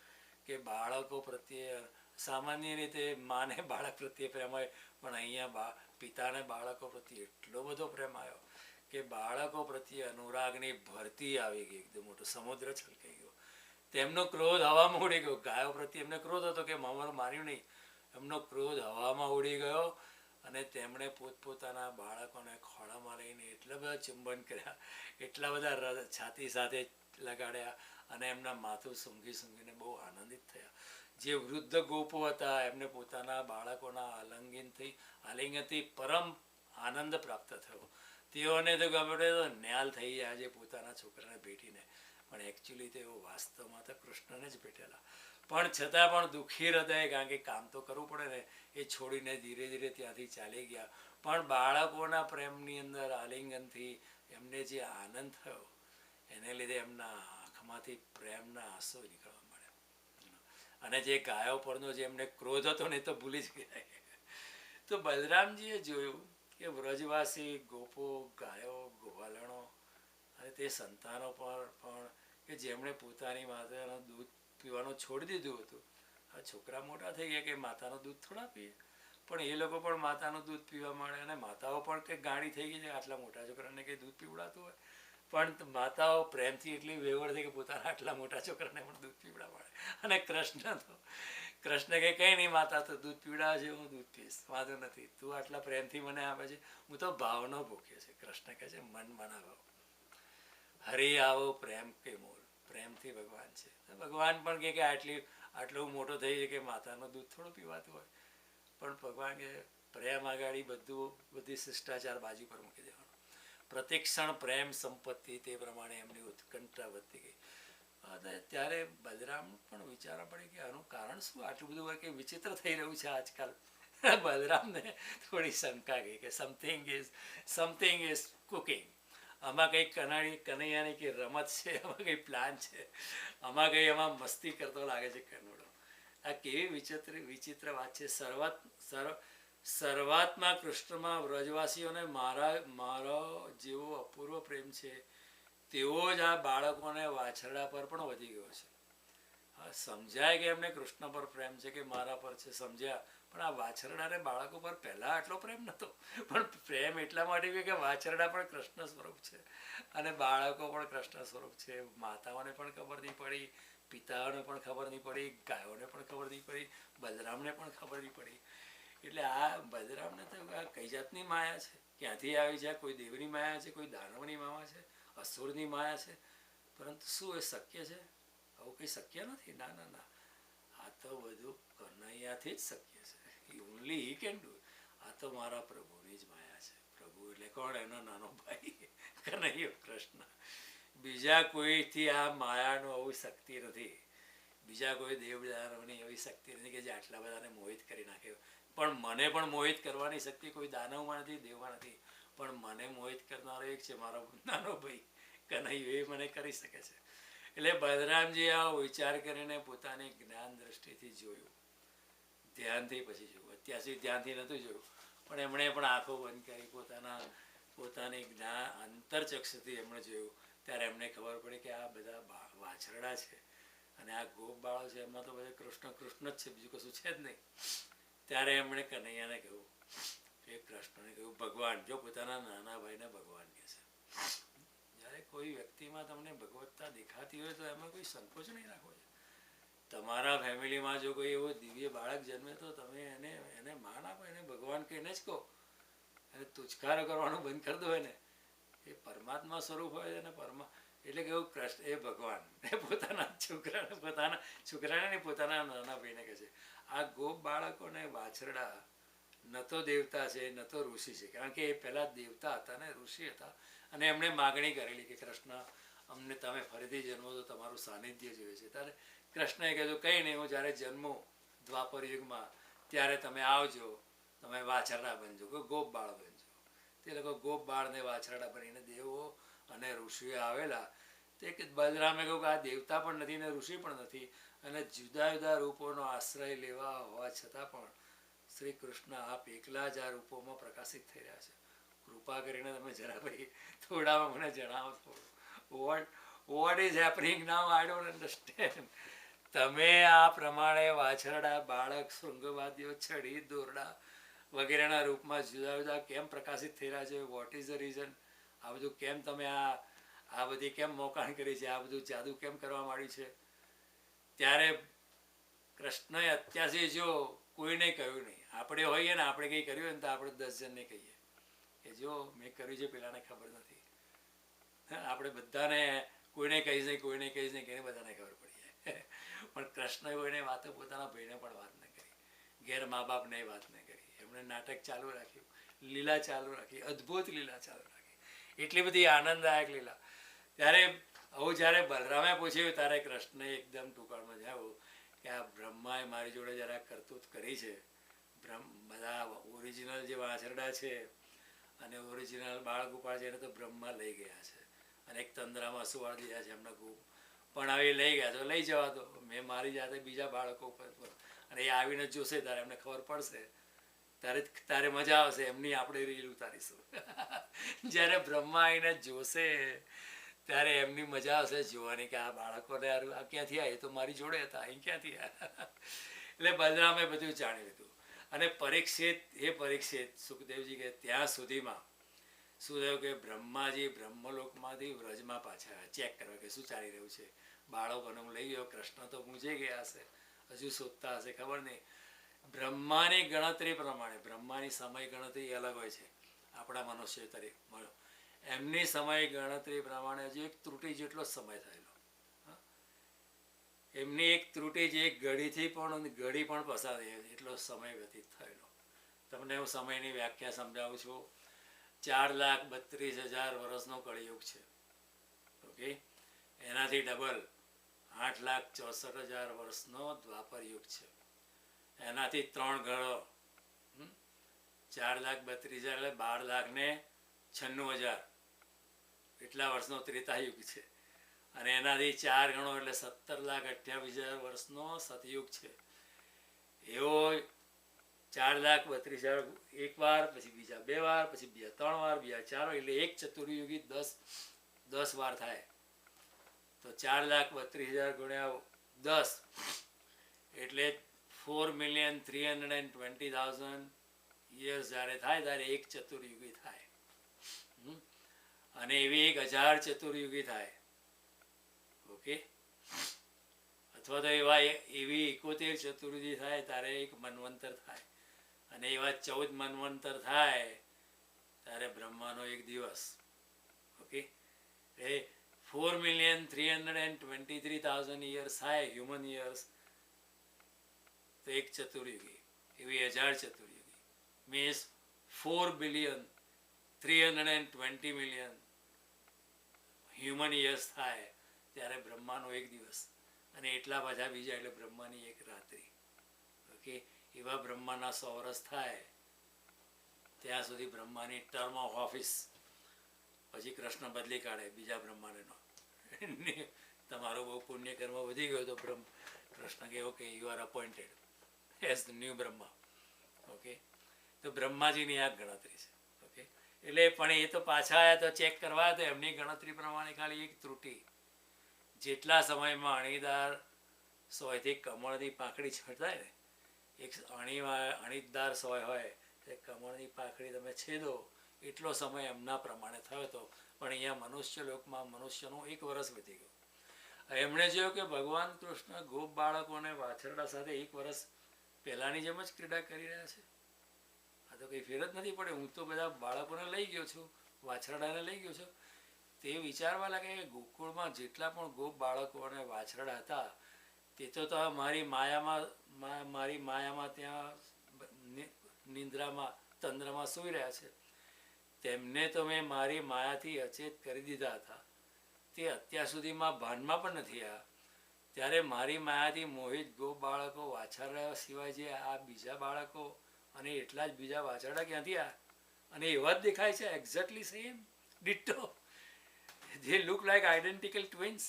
કે બાળકો પ્રત્યે સામાન્ય રીતે માને બાળક પ્રત્યે પ્રેમ હોય, પણ અહીંયા પિતાને બાળકો પ્રત્યે એટલો બધો પ્રેમ આવ્યો કે બાળકો પ્રત્યે અનુરાગની ભરતી આવી ગઈ, એકદમ મોટો સમુદ્ર છલકાઈ ગયો. તેમનો ક્રોધ હવામાં ઉડી ગયો. ગાયો પ્રત્યે એમને ક્રોધ હતો કે મામાનું માર્યું નહીં, એમનો ક્રોધ હવામાં ઉડી ગયો અને તેમણે પોતપોતાના બાળકોને ખોળામાં લઈને એટલા બધા ચુંબન કર્યા, એટલા બધા છાતી સાથે લગાડ્યા અને એમના માથું સૂંઘી સૂંઘીને બહુ આનંદિત થયા. જે વૃદ્ધ ગોપો હતા એમને પોતાના બાળકોના આલિંગનથી પરમ આનંદ પ્રાપ્ત થયો. તેઓને તો ગમે તો ન્યાલ થઈ જાય છે પોતાના છોકરાને ભેટીને, પણ એકચ્યુઅલી તેઓ વાસ્તવમાં તો કૃષ્ણને જ ભેટેલા. પણ છતાં પણ દુઃખી હૃદય, કારણ કે કામ તો કરવું પડે ને, એ છોડીને ધીરે ધીરે ત્યાંથી ચાલી ગયા. પણ બાળકોના પ્રેમની અંદર આલિંગનથી એમને જે આનંદ થયો એને લીધે એમના આંખમાંથી પ્રેમના આંસુ નીકળવા મળ્યા. અને જે ગાયો પરનો જે એમને ક્રોધ હતો ને એ તો ભૂલી જ ગયા. તો બલરામજીએ જોયું કે વ્રજવાસી ગોપો, ગાયો, ગોવાલણો અને તે સંતાનો પર પણ કે જેમણે પોતાની માતાનું દૂધ પીવાનું છોડી દીધું હતું, આ છોકરા મોટા થઈ ગયા કે માતાનું દૂધ થોડા પીએ, પણ એ લોકો પણ માતાનું દૂધ પીવા માંડે. અને માતાઓ પણ કંઈક ગાંડી થઈ ગઈ છે, આટલા મોટા છોકરાને કંઈ દૂધ પીવડાતું હોય, પણ માતાઓ પ્રેમથી એટલી વેવડ થઈ કે પોતાના આટલા મોટા છોકરાને પણ દૂધ પીવડાવવા માંડે. અને કૃષ્ણ કે કંઈ નહીં માતા, તો દૂધ પીવડાવે છે, હું દૂધ પીશ, વાંધો નથી, તું આટલા પ્રેમથી મને આપે છે, હું તો ભાવનો ભૂખ્યો છે. કૃષ્ણ કહે છે મન મનાવો, હરી આવો પ્રેમ કે મોલ. પ્રેમથી ભગવાન છે. ભગવાન પણ કે આટલું મોટો થઈ જાય કે માતાનું દૂધ થોડું પીવાતું હોય, પણ ભગવાન કે પ્રેમ આગાડી બધી શિષ્ટાચાર બાજુ પર મૂકી દેવાનો. પ્રતિક્ષણ પ્રેમ સંપત્તિ, તે પ્રમાણે એમની ઉત્કંઠા વધતી ગઈ. ત્યારે બલરામ પણ વિચારવા પડે કે આનું કારણ શું આટલું બધું હોય કે વિચિત્ર થઈ રહ્યું છે આજકાલ. બલરામને થોડી શંકા ગઈ કે સમથિંગ ઇઝ કુકિંગ. આમાં કંઈ કનૈયાની કે રમત છે, આમાં કંઈ પ્લાન છે, આમાં કંઈ એમાં મસ્તી કરતો લાગે છે કનોડો. આ કેવી વિચિત્ર વાત છે. શરૂઆતમાં કૃષ્ણમાં વ્રજવાસીઓને મારો જેવો અપૂર્વ પ્રેમ છે, તેવો જ આ બાળકોને વાછરડા પર પણ વધી ગયો છે. સમજાય કે એમને કૃષ્ણ પર પ્રેમ છે કે મારા પર છે, સમજ્યા, પણ આ વાછરડાને બાળકો પર પહેલા આટલો પ્રેમ નહોતો. પણ પ્રેમ એટલા માટે કે વાછરડા પણ કૃષ્ણ સ્વરૂપ છે અને બાળકો પણ કૃષ્ણ સ્વરૂપ છે. માતાઓને પણ ખબર નહીં પડી, પિતાઓને પણ ખબર નહીં પડી, ગાયોને પણ ખબર નહીં પડી, બલરામને પણ ખબર નહીં પડી. એટલે આ બલરામને તો આ કઈ જાતની માયા છે, ક્યાંથી આવી છે? કોઈ દેવની માયા છે, કોઈ દાનવની માયા છે, અસુરની માયા છે? પરંતુ શું એ શક્ય છે? આવું કંઈ શક્ય નથી. ના ના ના, આ તો બધું કનૈયાથી જ શક્ય છે. Only he can do. આ તો મારા પ્રભુની જ માયા છે. પ્રભુ એટલે કોણ? એનો નાનો ભાઈ કનૈયો કૃષ્ણ. બીજા કોઈથી આ માયાનો આવું શક્તિ નથી. બીજા કોઈ દેવદાનવની એવી શક્તિ નથી કે જે આટલા બધાને મોહિત કરી નાખે. પણ મને પણ મોહિત કરવાની શક્તિ કોઈ દાનવમાં નથી, દેવમાં નથી, પણ મને મોહિત કરનારો એક છે, મારો નાનો ભાઈ કનૈયો. એ મને કરી શકે છે. એટલે બલરામજી આ વિચાર કરીને પોતાની જ્ઞાન દ્રષ્ટિથી જોયું, ધ્યાનથી પછી જોયું. અત્યાર સુધી ધ્યાનથી નહોતું જોયું, પણ એમણે પણ આંખો બંધ કરી પોતાની જ્ઞાન અંતરચક્ષુથી એમણે જોયું. ત્યારે એમને ખબર પડી કે આ બધા વાછરડા છે અને આ ગોપ બાળો છે, એમાં તો બધા કૃષ્ણ કૃષ્ણ જ છે, બીજું કશું છે જ નહીં. ત્યારે એમણે કનૈયાને કહ્યું, એ કૃષ્ણને કહ્યું ભગવાન. જો પોતાના નાના ભાઈને ભગવાન કહે છે. જ્યારે કોઈ વ્યક્તિમાં તમને ભગવત્તા દેખાતી હોય તો એમાં કોઈ સંકોચ નહીં રાખવો છે. તમારા ફેમિલીમાં જો કોઈ એવો દિવ્ય બાળક જન્મે તો તમે એને માન આપો, એને ભગવાન કહીને જ કહો. એને તુચકારો કરવાનું બંધ કરી દો. એને એ પરમાત્મા સ્વરૂપ હોય અને એટલે કેવું કૃષ્ણ એ ભગવાન એ પોતાના છોકરાને પોતાના નાના ભાઈને કહે છે. આ ગોપ બાળકોને વાછરડા ન તો દેવતા છે ન તો ઋષિ છે, કારણ કે એ પહેલા દેવતા હતા ને ઋષિ હતા. અને એમણે માગણી કરેલી કે કૃષ્ણ અમને તમે ફરીથી જન્મો તો તમારું સાનિધ્ય જોઈએ છે. ત્યારે કૃષ્ણએ કીધું કંઈ નહીં, હું જ્યારે જન્મું દ્વાપર યુગમાં ત્યારે તમે આવજો, તમે વાછરડા બનજો, કોઈ ગોપ બાળ બનજો. તે લોકો ગોપ બાળને વાછરડા બનીને દેવો અને ઋષિઓ આવેલા. તે બલરામે કહ્યું કે આ દેવતા પણ નથી ને ઋષિ પણ નથી, અને જુદા જુદા રૂપોનો આશ્રય લેવા હોવા છતાં પણ શ્રી કૃષ્ણ આપ એકલા જ આ રૂપોમાં પ્રકાશિત થઈ રહ્યા છે. કૃપા કરીને તમે જરા ભાઈ થોડામાં મને જણાવો થોડું what is happening now, I don't understand. તમે આ પ્રમાણે વાછરડા, બાળક, શૃંગવાદીઓ, છડી, દોરડા વગેરેના રૂપમાં જુદા જુદા કેમ પ્રકાશિત થઈ રહ્યા છે? What is the reason? આ બધું કેમ તમે આ બધી કેમ મોકાણ કરી છે? આ બધું જાદુ કેમ કરવા માંડ્યું છે? ત્યારે કૃષ્ણએ અત્યારથી જો કોઈને કહ્યું નહીં. આપણે હોઈએ ને, આપણે કંઈ કર્યું હોય ને તો આપણે 10 જણને કહીએ કે જો મેં કર્યું છે, પેલાને ખબર નથી. આપણે બધાને કોઈને કહીશ નહીં, કોઈને કહીશ નહીં, કે બધાને ખબર પડી જાય. પણ કૃષ્ણએ કોઈને વાતો પોતાના ભાઈને પણ વાત ન કરી, ઘેર મા બાપને વાત ન કરી. એમણે નાટક ચાલુ રાખ્યું, લીલા ચાલુ રાખી, અદ્ભુત લીલા ચાલુ રાખી, એટલી બધી આનંદદાયક લીલા. ત્યારે આવું જ્યારે બલરામે પૂછ્યું ત્યારે કૃષ્ણએ એકદમ ટૂંકાણમાં જણાવ્યું કે આ બ્રહ્માએ મારી જોડે જરા કરતૂત કરી છે. બધા ઓરિજિનલ જે વાછરડા છે અને ઓરિજિનલ બાળગોપાળ છે એને તો બ્રહ્મા લઈ ગયા છે, અને એક તંદ્રામાં સુવાડી દીધા છે એમના ગોપ. પણ હવે લઈ ગયા તો લઈ જવા દો, મેં મારી જાતે બીજા બાળકો પર, અને એ આવીને જોશે ત્યારે એમને ખબર પડશે, તારે મજા આવશે. એમની આપણે રીલ ઉતારીશું. જ્યારે બ્રહ્મા આવીને જોશે ત્યારે એમની મજા આવશે જોવાની કે આ બાળકોને આ ક્યાંથી આવ્યા, એ તો મારી જોડે હતા, અહીં ક્યાંથી આવ્યા. એટલે બલરામે બધું જાણી લીધું. અને પરીક્ષિત સુખદેવજી કે ત્યાં સુધીમાં શું થયું કે બ્રહ્માજી બ્રહ્મલોકમાંથી વ્રજમાં પાછા ચેક કરવા કે શું ચાલી રહ્યું છે. બાળકોને હું લઈ ગયો, કૃષ્ણ તો મૂંઝાઈ ગયા હશે, હજુ શોધતા હશે, ખબર નહીં. બ્રહ્માની ગણતરી પ્રમાણે, બ્રહ્માની સમય ગણતરી અલગ હોય છે આપણા મનુષ્ય તરીકે મળ્યો, એમની સમય ગણતરી પ્રમાણે હજુ એક ત્રુટી જેટલો સમય થયેલો. એમની એક ત્રુટી જે ઘડીથી પણ ઘડી પણ પસાર થઈ એટલો સમય વ્યતીત થયેલો. તમને હું સમયની વ્યાખ્યા સમજાવું છું. 4,32,000 વર્ષનો કળિયુગ છે. ઓકે, એનાથી ડબલ 8,64,000 વર્ષનો દ્વાપર યુગ છે. એનાથી 3 ગણો 4,32,000 એટલે 12,96,000 એટલા વર્ષનો ત્રેતાયુગ છે. અને એનાથી 4 ગણો એટલે 17,28,000 વર્ષનો સતયુગ છે. એવો 4,32,000 એક વાર, પછી બીજા 2 વાર, પછી બીજા 3 વાર, બીજા 4 વાર, એટલે એક ચતુર્યુગી 10 વાર થાય. તો 4,32,000 ગુણ્યા 10 એટલે 4,320,000 યર્સ જ્યારે થાય ત્યારે એક ચતુર્યુગી થાય. અને એવી 1,000 ચતુર્યુગી થાય. ઓકે, અથવા તો એવી 71 ચતુર્યુગી થાય ત્યારે એક મન્વંતર થાય. અને એવા 14 મન્વંતર થાય ત્યારે બ્રહ્માનો એક દિવસ. ઓકે, એ 4,323,000 યર્સ થાય હ્યુમન યર્સ, તો એક ચતુર્યુગી. એવી 1,000 ચતુર્યુગી મીન્સ 4,320,000,000 હ્યુમન યર્સ થાય ત્યારે બ્રહ્માનો એક દિવસ, અને એટલા પાછા બીજા એટલે બ્રહ્માની એક રાત્રિ. ઓકે, એવા બ્રહ્માના 100 વર્ષ થાય ત્યાં સુધી બ્રહ્માની ટર્મ ઓફ ઓફિસ. પછી કૃષ્ણ બદલી કાઢે બીજા બ્રહ્માને. તમારો બહુ પુણ્ય કર્મ વધી ગયો તો કૃષ્ણ કહે okay, you are appointed as the new Brahma. Okay, તો બ્રહ્માજીની આ ગણતરી છે. ઓકે, એટલે પણ એ તો પાછા આવ્યા તો ચેક કરવા, તો એમની ગણતરી પ્રમાણે ખાલી એક ત્રુટી. જેટલા સમયમાં અણીદાર સોયથી કમળની પાંખડી છેડાય ને, એક અણીદાર સોય હોય તે કમળની પાંખડી તમે છેદો એટલો સમય એમના પ્રમાણે થયો હતો. પણ અહીંયા મનુષ્ય લોકમાં મનુષ્યનું 1 વર્ષ વધી ગયું. એમણે જોયું કે ભગવાન કૃષ્ણ ગોપ બાળકોને વાછરડા સાથે 1 વર્ષ પહેલાની જેમ જ ક્રીડા કરી રહ્યા છે. આ તો કંઈ ફેર જ નથી પડે. હું તો બધા બાળકોને લઈ ગયો છું, વાછરડાને લઈ ગયો છું. તે વિચારવા લાગે કે ગોકુળમાં જેટલા પણ ગોપ બાળકો અને વાછરડા હતા તે તો મારી માયામાં ત્યાં નિંદ્રામાં તંદ્રમાં સૂઈ રહ્યા છે. તેમને તો મેં મારી માયાથી અચેત કરી દીધા હતા. તે અત્યાર સુધીમાં ભાનમાં પણ નથી આવ્યા. ત્યારે મારી માયાથી મોહિત ગોપ બાળકો વાછરડા સિવાય જે આ બીજા બાળકો અને એટલા જ બીજા વાછરડા ક્યાંથી આવ્યા? અને એવા જ દેખાય છે, exactly same ditto. They look like identical twins.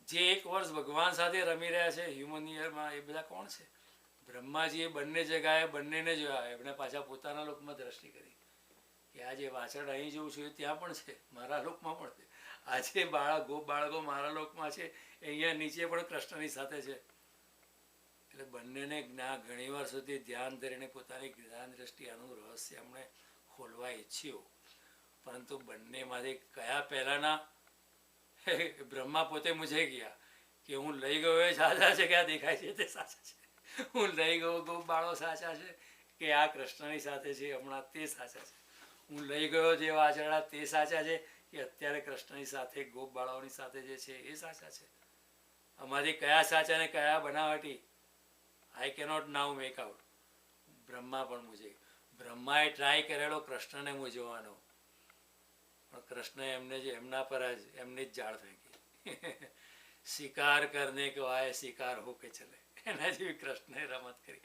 જે 1 વર્ષ ભગવાન સાથે રમી રહ્યા છે હ્યુમન યરમાં, એ બધા કોણ છે? બ્રહ્માજીએ બંને જગાએ બંનેને જોયા, એમણે પાછા પોતાના લોકમાં દ્રષ્ટિ કરી કે આ જે વાછરડ અહીં જોઉં છું એ ત્યાં પણ છે, મારા લોકમાં પણ છે. આજે ગોપ બાળકો મારા લોકમાં છે, અહીંયા નીચે પણ કૃષ્ણની સાથે છે. એટલે બંનેને ઘણી વાર સુધી ધ્યાન ધરીને પોતાની જ્ઞાન દ્રષ્ટિ આનું રહસ્ય એમણે ખોલવા ઈચ્છ્યું, પરંતુ બંનેમાંથી કયા પહેલાના બ્રહ્મા પોતે મૂંઝાઈ ગયા કે હું લઈ ગયો એ સાચા છે કે આ દેખાય છે તે સાચા છે, હું લઈ ગયો ગોપ બાળો સાચા છે કે આ કૃષ્ણની સાથે છે હમણાં તે સાચા છે, હું લઈ ગયો જે વાછરડા તે સાચા છે કે અત્યારે કૃષ્ણની સાથે ગોપ બાળાઓની સાથે જે છે એ સાચા છે. આમાંથી કયા સાચા ને કયા બનાવટી આઈ કેનોટ નાઉ મેક આઉટ. બ્રહ્મા પણ મૂંઝાઈ. બ્રહ્માએ ટ્રાય કરેલો કૃષ્ણને મૂંઝવવાનો, પણ કૃષ્ણ એમના પર જ એમની જ જાળ ફેંકી. શિકાર કરને કો આય શિકાર હો કે ચલે, એના જેવી કૃષ્ણએ રમત કરી.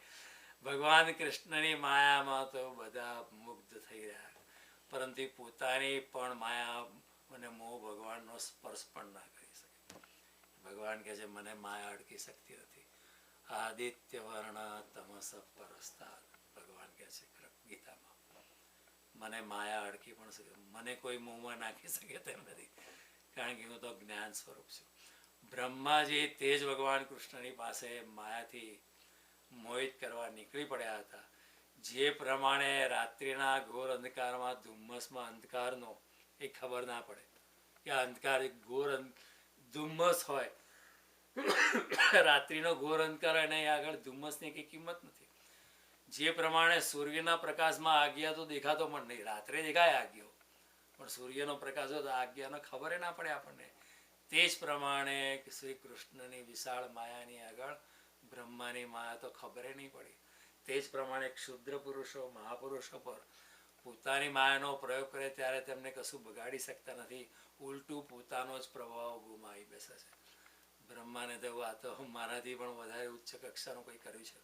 ભગવાન કૃષ્ણની માયામાં તો બધા મુગ્ધ થઈ રહ્યા, પરંતુ પોતાની પણ માયા અને મોહ ભગવાનનો સ્પર્શ પણ ના કરી શકે. ભગવાન કહે છે મને માયા અડકી શકતી નથી. આદિત્ય વર્ણ તમસ પરસ્તાદ, ભગવાન કહે છે ગીતામાં, મને માયા અડકી પણ શકે, મને કોઈ મોહમાં નાખી શકે તેમ નથી, કારણ કે હું તો જ્ઞાન સ્વરૂપ છું. બ્રહ્માજી તે જ ભગવાન કૃષ્ણની પાસે માયાથી મોહિત કરવા નીકળી પડ્યા હતા. જે પ્રમાણે રાત્રિના ઘોર અંધકારમાં ધુમ્મસમાં અંધકારનો એ ખબર ના પડે કે આ અંધકાર એક ઘોર ધુમ્મસ હોય, રાત્રિનો ઘોર અંધકાર અને આગળ ધુમ્મસની કંઈ કિંમત નથી. જે પ્રમાણે સૂર્યના પ્રકાશમાં આજ્ઞા તો દેખાતો પણ નહીં, રાત્રે દેખાય આજ્ઞો, પણ સૂર્યનો પ્રકાશ હોય તો આજ્ઞાનો ખબર ના પડે આપણને. તે જ પ્રમાણે શ્રી કૃષ્ણની વિશાળ માયાની આગળ બ્રહ્માની માયા તો ખબર નહીં પડી. તે જ પ્રમાણે ક્ષુદ્ર પુરુષો મહાપુરુષો પર પોતાની માયાનો પ્રયોગ કરે ત્યારે તેમને કશું બગાડી શકતા નથી, ઉલટું પોતાનો જ પ્રભાવ ગુમાવી બેસે છે. બ્રહ્માને તો આ તો મારાથી પણ વધારે ઉચ્ચ કક્ષાનું કંઈ કર્યું છે.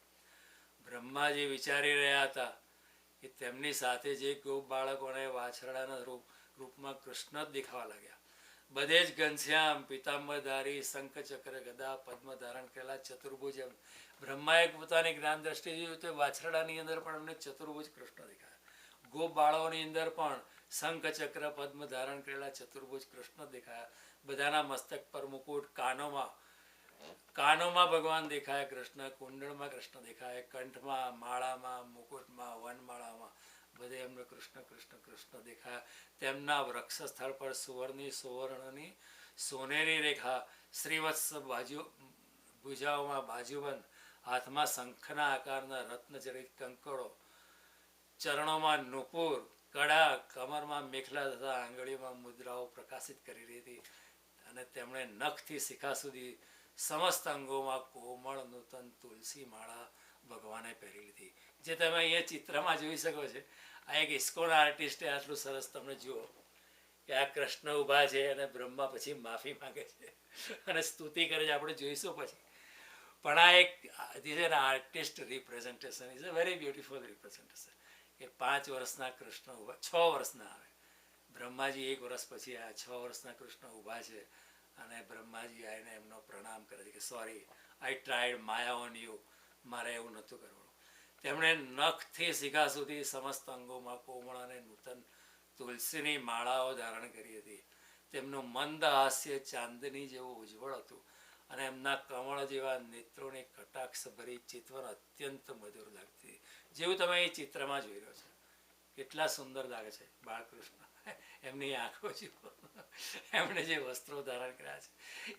બ્રહ્માજી વિચારી રહ્યા હતા કે તેમની સાથે જે ગોપ બાળકોને વાછરડાના રૂપમાં કૃષ્ણ જ દેખાવા લાગ્યા. બધે જ ઘનશ્યામ પિતાંબરધારી શંખ ચક્ર ગદા પદ્મ ધારણ કરેલા ચતુર્ભુજ. બ્રહ્માએ પોતાની જ્ઞાન દ્રષ્ટિ જોયું તો વાછરડાની અંદર પણ અમને ચતુર્ભુજ કૃષ્ણ દેખાયા. ગોપ બાળકોની અંદર પણ શંખ ચક્ર પદ્મ ધારણ કરેલા ચતુર્ભુજ કૃષ્ણ દેખાયા. બધાના મસ્તક પર મુકુટ, કાનોમાં ભગવાન દેખાય કૃષ્ણ, કુંડળમાં કૃષ્ણ દેખાય, કંઠમાં, માળામાં, મુકુટમાં, વનમાળામાં બધે એમને કૃષ્ણ કૃષ્ણ કૃષ્ણ દેખાયા. તેમના વૃક્ષ સ્થળ પર સુવર્ણની સોનેરી રેખા, શ્રીવત્સ ભુજાઓમાં બાજુબંધ, હાથમાં શંખના આકારના રત્નજડિત કંકણો, ચરણોમાં નુપુર, કડા, કમરમાં મેખલા તથા આંગળીમાં મુદ્રાઓ પ્રકાશિત કરી રહી હતી. અને તેમણે નખથી શિખા સુધી સમસ્ત અંગોમાં કોમળ નૂતન તુલસી માળા ભગવાને પહેરી લીધી. જે તમે અહીંયા ચિત્રમાં જોઈ શકો છો. આ એક ઇસ્કોન આર્ટિસ્ટે આટલું સરસ તમને જુઓ કે આ કૃષ્ણ ઊભા છે અને બ્રહ્મા પછી માફી માંગે છે અને સ્તુતિ કરે છે, આપણે જોઈશું પછી. પણ આ એક this an artist representation, is a very beautiful representation. કે 5 વર્ષના કૃષ્ણ ઊભા, 6 વર્ષના આવે, બ્રહ્માજી 1 વર્ષ પછી આ 6 વર્ષના કૃષ્ણ ઊભા છે અને બ્રહ્માજી આવીને એમનો પ્રણામ કરે છે કે sorry, I tried Maya on you, મારે એવું નહોતું કરવાનું. તેમણે નખથી શિખા સુધી સમસ્ત અંગોમાં કોમળ અને નૂતન તુલસીની માળાઓ ધારણ કરી હતી. તેમનું મંદ હાસ્ય ચાંદની જેવું ઉજ્જવળ હતું અને એમના કમળ જેવા નેત્રોની કટાક્ષ ભરી ચિતવન અત્યંત મધુર લાગતી, જેવું તમે એ ચિત્રમાં જોઈ રહ્યો છો. કેટલા સુંદર લાગે છે બાળકૃષ્ણ, એમની આંખો જુઓ, એમણે જે વસ્ત્રો ધારણ કર્યા છે.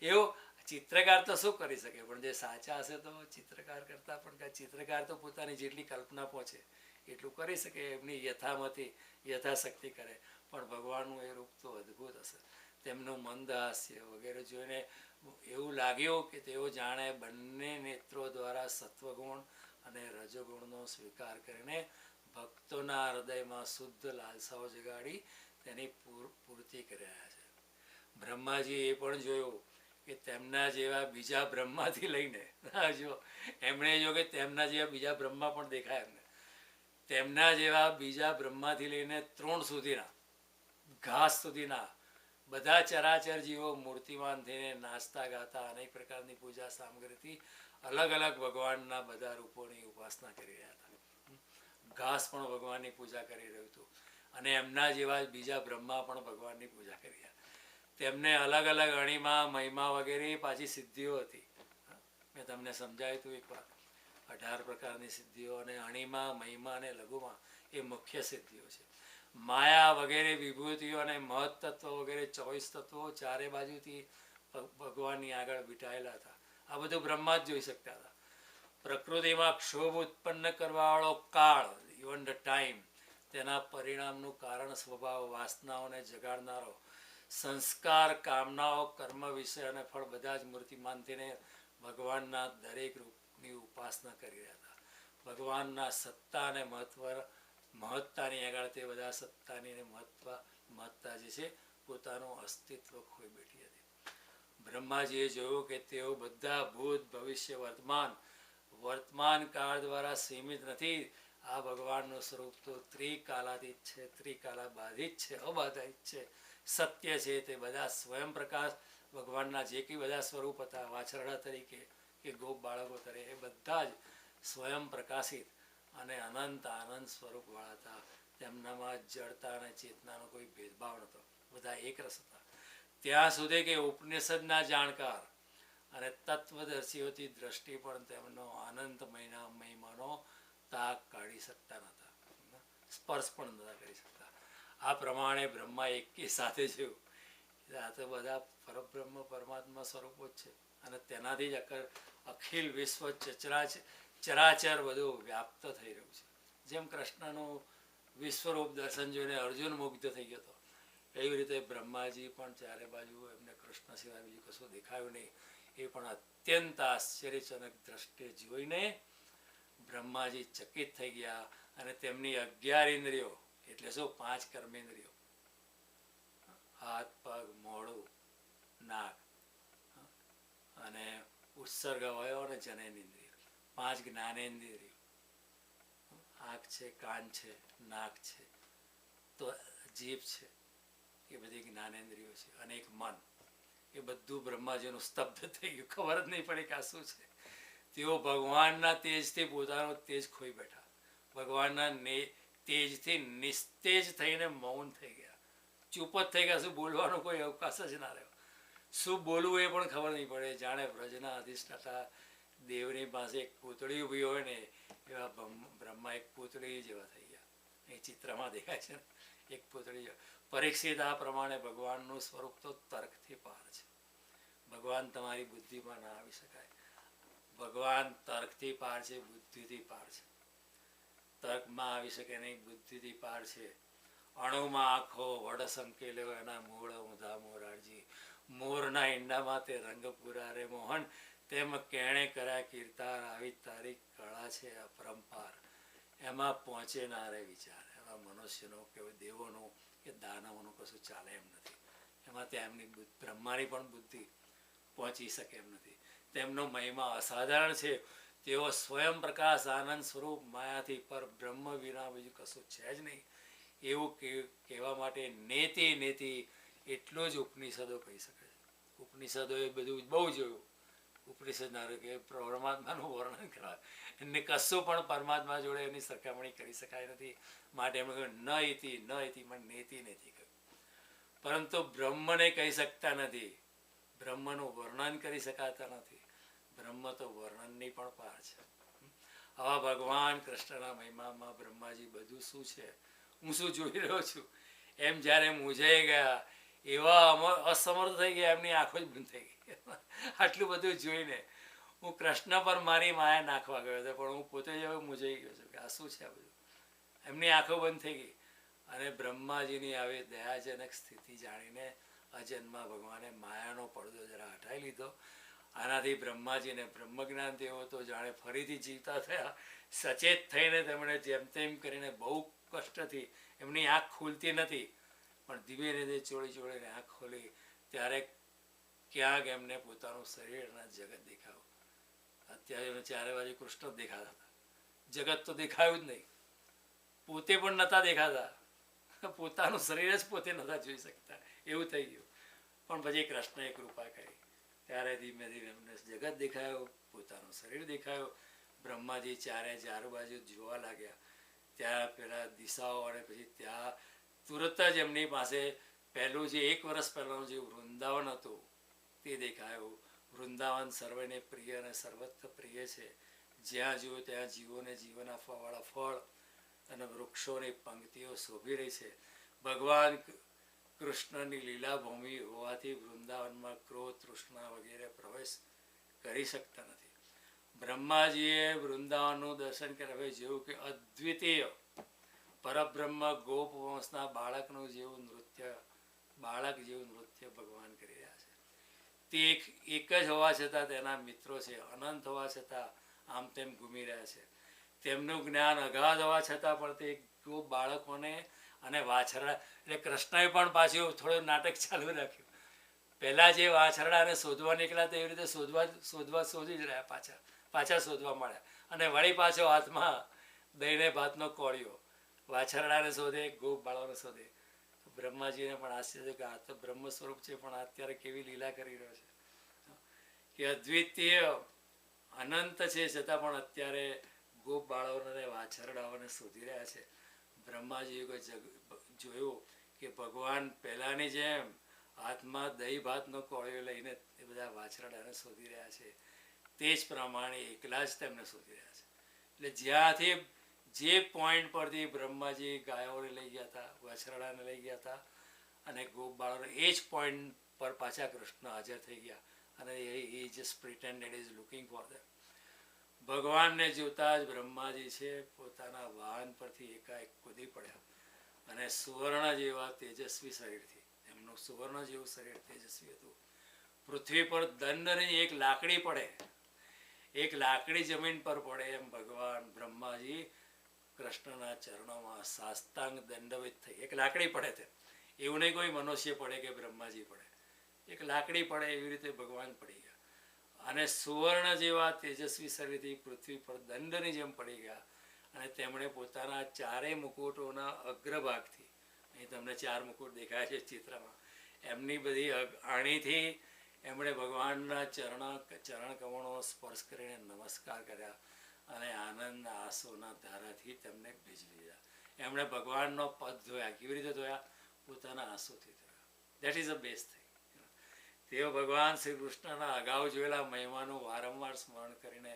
એવું ચિત્રકાર તો શું કરી શકે, પણ જે સાચા હશે તો ચિત્રકાર કરતા પણ, ચિત્રકાર તો પોતાની જેટલી કલ્પના પહોંચે એટલું કરી શકે, એમની યથામતી યથાશક્તિ કરે, પણ ભગવાનનું એ રૂપ તો અદ્ભુત હશે. તેમનું મંદ હાસ્ય વગેરે જોઈને એવું લાગ્યું કે તેઓ જાણે બંને નેત્રો દ્વારા સત્વગુણ અને રજોગુણનો સ્વીકાર કરીને ભક્તોના હૃદયમાં શુદ્ધ લાલસાઓ જગાડી તેની પૂર્તિ કર્યા છે. બ્રહ્માજી એ પણ જોયું કે તેમના જેવા બીજા બ્રહ્માથી લઈને, જો એમણે જો કે તેમના જેવા બીજા બ્રહ્મા પણ દેખાય એમને, તેમના જેવા બીજા બ્રહ્માથી લઈને 3 સુધીના, ઘાસ સુધીના બધા ચરાચર જીવો મૂર્તિમાન થઈને નાચતા ગાતા અનેક પ્રકારની પૂજા સામગ્રીથી અલગ અલગ ભગવાનના બધા રૂપોની ઉપાસના કરી રહ્યા હતા. ઘાસ પણ ભગવાનની પૂજા કરી રહ્યું હતું અને એમના જેવા બીજા બ્રહ્મા પણ ભગવાનની પૂજા કરી રહ્યા. તેમને અલગ અલગ અણીમા મહિમા વગેરે પાછી સિદ્ધિઓ હતી. મેં તમને સમજાવ્યું હતું એકવાર 18 પ્રકારની સિદ્ધિઓ, અને અણીમા મહિમા અને લઘુમાં એ મુખ્ય સિદ્ધિઓ છે. માયા વગેરે વિભૂતિઓ અને મહત તત્વો વગેરે 24 તત્વો ચારે બાજુથી ભગવાનની આગળ બિઠાયેલા હતા. આ બધું બ્રહ્મા જ જોઈ શકતા હતા. પ્રકૃતિમાં ક્ષોભ ઉત્પન્ન કરવાવાળો કાળ, ઇવન ધ ટાઈમ, તેના પરિણામનું કારણ સ્વભાવ, વાસનાઓને જગાડનારો સંસ્કાર, કામનાઓ, કર્મ, વિષય અને ફળ બધા જ મૂર્તિમાન થઈને ભગવાનના દરેક રૂપની ઉપાસના કરી રહ્યા હતા. ભગવાનના સત્તા અને મહત્તાની આગળ તે બધા સત્તાની અને મહત્તા જે છે પોતાનું અસ્તિત્વ ખોઈ બેઠી હતી. બ્રહ્માજીએ જોયું કે તેઓ બધા ભૂત, ભવિષ્ય, વર્તમાન કાળ દ્વારા સીમિત નથી. આ ભગવાનનું સ્વરૂપ તો ત્રિકાલાતીત છે, ત્રિકાલાબાધિત છે, અબાધિત છે, સત્ય છે. તે બધા સ્વયં પ્રકાશ ભગવાનના જે કંઈ બધા સ્વરૂપ હતા, વાછરડા તરીકે કે ગોપ બાળકો તરીકે, એ બધા જ સ્વયં પ્રકાશિત અને અનંત આનંદ સ્વરૂપવાળા હતા. તેમનામાં જડતા અને ચેતનાનો કોઈ ભેદભાવ નહોતો, બધા એક રસ હતા. ત્યાં સુધી કે ઉપનિષદના જાણકાર અને તત્વદર્શીઓથી દ્રષ્ટિ પણ તેમનો અનંત મહિમાનો તાક કાઢી શકતા નહોતા, સ્પર્શ પણ નહોતા કરી શકતા. આ પ્રમાણે બ્રહ્મા એકી સાથે જોયું આ તો બધા પરબ્રહ્મ પરમાત્મા સ્વરૂપો જ છે અને તેનાથી જ અખિલ વિશ્વ ચરાચર બધું વ્યાપ્ત થઈ રહ્યું છે. જેમ કૃષ્ણનું વિશ્વરૂપ દર્શન જોઈને અર્જુન મુગ્ધ થઈ ગયો હતો, એવી રીતે બ્રહ્માજી પણ ચારે બાજુ એમને કૃષ્ણ સિવાય બીજું કશું દેખાયું નહીં. એ પણ અત્યંત આશ્ચર્યજનક દ્રષ્ટિએ જોઈને બ્રહ્માજી ચકિત થઈ ગયા અને તેમની 11 ઇન્દ્રિયો, એટલે શું 5 કર્મેન્દ્રિયો, હાથ, પગ, મોઢું, નાક અને ઉત્સર્ગ અવયવ અને જનનેન્દ્રિય, 5 જ્ઞાનેન્દ્રિયો, આંખ છે, કાન છે, નાક છે, તો જીભ છે, એ બધી જ્ઞાનેન્દ્રિયો છે, અને એક મન. એ બધું બ્રહ્માજીનું સ્તબ્ધ થઈ ગયું, ખબર જ નહીં પડી કે આ શું છે. તેઓ ભગવાનના તેજથી પોતાનો તેજ ખોઈ બેઠા. ભગવાનના તેજથી નિસ્તેજ થઈને મૌન થઈ ગયા, ચૂપ જ થઈ ગયા. શું બોલવાનો કોઈ અવકાશ જ ના રહ્યો, શું બોલવું એ પણ ખબર નહીં પડે. જાણે વ્રજના અધિષ્ઠાતા દેવની પાસે એક પૂતળી ઊભી હોય ને એવા બ્રહ્મા એક પૂતળી જેવા થઈ ગયા. એ ચિત્રમાં દેખાય છે ને, એક પૂતળી. પરીક્ષિત, આ પ્રમાણે ભગવાનનું સ્વરૂપ તો તર્કથી પાર છે. ભગવાન તમારી બુદ્ધિમાં ના આવી શકાય. ભગવાન તર્કથી પાર છે, બુદ્ધિથી પાર છે. તર્કમાં આવી શકે નહીં, બુદ્ધિથી પાર છે. અણુમાં આખો વડ સંકેલ્યો એના મૂળ ઊંધા મોરારજી. મોરના ઈંડામાં તે રંગ પુરારે મોહન, તેમ કેણે કર્યા કીર્તાર. આવી તારી કળા છે અપરંપાર, એમાં પહોંચે ના રે વિચાર. એમાં મનુષ્યનો કે દેવોનો કે દાનવોનું કશું ચાલે એમ નથી. એમાં ત્યાં એમની બ્રહ્માની પણ બુદ્ધિ પહોંચી શકે એમ નથી. તેમનો મહિમા અસાધારણ છે. તેઓ સ્વયં પ્રકાશ આનંદ સ્વરૂપ, માયાથી પર બ્રહ્મ વિના બીજું કશું છે જ નહીં. એવું કહેવા માટે નેતિ એટલું જ ઉપનિષદો કહી શકે છે. ઉપનિષદોએ બધું બહુ જોયું. ઉપનિષદના કે પરમાત્માનું વર્ણન કરવા એમને કશું પણ પરમાત્મા જોડે એની સરખામણી કરી શકાય નથી. માટે એમણે કહ્યું ન ઇતિ પણ નેતિ કહ્યું. પરંતુ બ્રહ્મને કહી શકતા નથી, બ્રહ્મનું વર્ણન કરી શકાતા નથી. બ્રહ્મ તો વર્ણનની પણ પાર છે. આવા ભગવાન કૃષ્ણના મહિમામાં બ્રહ્માજી બધું શું છે, હું શું જોઈ રહ્યો છું એમ જ્યારે મૂંઝાઈ ગયા, એવા અસમર્થ થઈ ગયા, એમની આંખો જ બંધ થઈ ગઈ. આટલું બધું જોઈને હું કૃષ્ણ પર મારી માયા નાખવા ગયો હતો, પણ હું પોતે જ હવે મૂંઝાઈ ગયો છું કે આ શું છે આ બધું. એમની આંખો બંધ થઈ ગઈ અને બ્રહ્માજીની આવી દયાજનક સ્થિતિ જાણીને અજન્મા ભગવાને માયાનો પડદો જરા હટાવી લીધો. આનાથી બ્રહ્માજીને બ્રહ્મજ્ઞાન તેઓ તો જાણે ફરીથી જીવતા થયા. સચેત થઈને તેમણે જેમ તેમ કરીને બહુ કષ્ટથી, એમની આંખ ખુલતી નથી પણ ધીમે ધીમે ચોળીને આંખ ખોલી ત્યારે ક્યાંક એમને પોતાનું શરીર અને જગત દેખાયું. અત્યારે ચારે બાજુ કૃષ્ણ દેખાતા હતા, જગત તો દેખાયું જ નહીં. પોતે પણ નહોતા દેખાતા, પોતાનું શરીર જ પોતે નહોતા જોઈ શકતા, એવું થઈ ગયું. પણ પછી કૃષ્ણએ કૃપા કરી, ત્યારે ધીમે ધીમે એમને જગત દેખાયું, પોતાનું શરીર દેખાયું. બ્રહ્માજી ચારે ચારો બાજુ જોવા લાગ્યા. ત્યાં પેલા દિશાઓ, અને પછી ત્યાં તુરત જ એમની પાસે પહેલું જે 1 વર્ષ પહેલાંનું જે વૃંદાવન હતું તે દેખાયું. વૃંદાવન સર્વેને પ્રિય અને સર્વત્ર પ્રિય છે. જ્યાં જુઓ ત્યાં જીવોને જીવન આપવાવાળા ફળ અને વૃક્ષોની પંક્તિઓ શોભી રહી છે. ભગવાન કૃષ્ણની લીલા ભૂમિ હોવાથી વૃંદાવનમાં ક્રોધ, તૃષ્ણા વગેરે પ્રવેશ કરી શકતા નથી. બ્રહ્માજીએ વૃંદાવનનું દર્શન કર્યા, જેવું કે અદ્વિતીય પરબ્રહ્મ ગોપ વંશના બાળકનું જેવું નૃત્ય, બાળક જેવું નૃત્ય ભગવાન કરી રહ્યા છે. તે એક જ હોવા છતાં તેના મિત્રો છે, અનંત હોવા છતાં આમ તેમ ઘૂમી રહ્યા છે. તેમનું જ્ઞાન અગાધ હોવા છતાં પણ તે ગોપ બાળકોને અને વાછરડા, એટલે કૃષ્ણએ પણ પાછું થોડું નાટક ચાલુ રાખ્યું. પહેલાં જે વાછરડાને શોધવા નીકળ્યા તેવી રીતે શોધી જ રહ્યા, પાછા શોધવા મળ્યા. અને વળી પાછો હાથમાં દહીંને ભાતનો કોળિયો, વાછરડાને શોધે, ગોપ બાળકોને શોધે. બ્રહ્માજીને પણ આશ્ચર્ય કે આ તો બ્રહ્મ સ્વરૂપ છે, પણ અત્યારે કેવી લીલા કરી રહ્યો છે, કે અદ્વિતીય અનંત છે છતાં પણ અત્યારે ગોપ બાળકોને વાછરડાઓને શોધી રહ્યા છે. બ્રહ્માજીએ જોયું કે ભગવાન પહેલાંની જેમ હાથમાં દહીં ભાતનો કોળિયો લઈને એ બધા વાછરડાને શોધી રહ્યા છે. તે જ પ્રમાણે એકલા જ તેમને શોધી રહ્યા છે. એટલે જ્યાંથી જે પોઈન્ટ પરથી બ્રહ્માજી ગાયોને લઈ ગયા હતા, વાછરડાને લઈ ગયા હતા અને ગોપ બાળકોને, એ જ પોઈન્ટ પર પાછા કૃષ્ણ હાજર થઈ ગયા. અને એ just pretended is looking for them. ભગવાનને જોતા જ બ્રહ્માજી છે પોતાના વાહન પરથી એકાએક કૂદી પડ્યા અને સુવર્ણ જેવા તેજસ્વી શરીરથી, એમનું સુવર્ણ જેવું શરીર તેજસ્વી હતું. પૃથ્વી પર દંડની એક લાકડી પડે, એક લાકડી જમીન પર પડે એમ ભગવાન બ્રહ્માજી કૃષ્ણના ચરણોમાં સાષ્ટાંગ દંડવિત થઈ. એક લાકડી પડે તે, એવું નહીં કોઈ મનુષ્ય પડે કે બ્રહ્માજી પડે, એક લાકડી પડે એવી રીતે ભગવાન પડી ગયા. અને સુવર્ણ જેવા તેજસ્વી શરીરથી પૃથ્વી પર દંડની જેમ પડી ગયા. અને તેમણે પોતાના ચારેય મુકુટોના અગ્રભાગથી, અહીં તમને 4 મુકુટ દેખાય છે ચિત્રમાં, એમની બધી આણીથી એમણે ભગવાનના ચરણ કમળો સ્પર્શ કરીને નમસ્કાર કર્યા અને આનંદના આંસુના ધારાથી તેમને ભીંજવી દીધા. એમણે ભગવાનનો પદ ધોયા. કેવી રીતે ધોયા? પોતાના આંસુથી ધોયા. That is a best thing. તેઓ ભગવાન શ્રી કૃષ્ણના અગાઉ જોયેલા મહિમાનું વારંવાર સ્મરણ કરીને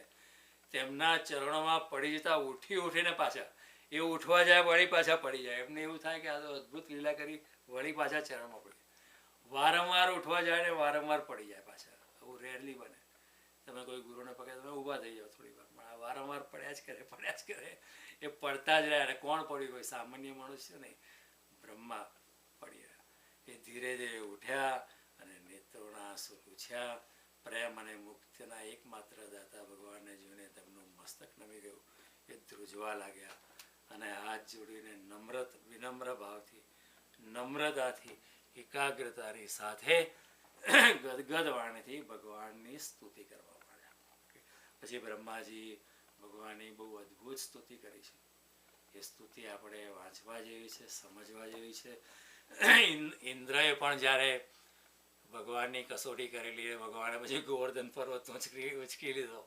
તેમના ચરણોમાં પડી જતા ઉઠીને પાછા, એ ઉઠવા જાય વળી પાછા પડી જાય. એમને એવું થાય કે આ તો અદ્ભુત લીલા કરી, વળી પાછા ચરણમાં પડી. વારંવાર ઉઠવા જાય ને વારંવાર પડી જાય પાછા. આવું રેરલી બને. તમે કોઈ ગુરુને પગે તમે ઊભા થઈ જાઓ થોડી વાર, પણ આ વારંવાર પડ્યા જ કરે. એ પડતા જ રહ્યા. અને કોણ પડ્યું? કોઈ સામાન્ય મનુષ્ય નહીં, બ્રહ્મા પડી રહ્યા. એ ધીરે ધીરે ઉઠ્યા અને નેત્રોના આંસુ લૂછ્યા. પ્રેમ અને મુક્તિના એકમાત્ર દાતા ભગવાનને જોઈને તેમનું મસ્તક નમી ગયું. એ ધ્રુજવા લાગ્યા અને હાથ જોડીને વિનમ્ર ભાવથી, નમ્રતાથી, એકાગ્રતાની સાથે ગદગદ વાણીથી ભગવાનની સ્તુતિ કરવા માંડ્યા. પછી બ્રહ્માજી ભગવાનની બહુ અદ્ભુત સ્તુતિ કરી છે. એ સ્તુતિ આપણે વાંચવા જેવી છે, સમજવા જેવી છે. ઇન્દ્રએ પણ જ્યારે ભગવાનની કસોટી કરેલી, ભગવાને પછી ગોવર્ધન પર્વત ઉંચકી લીધો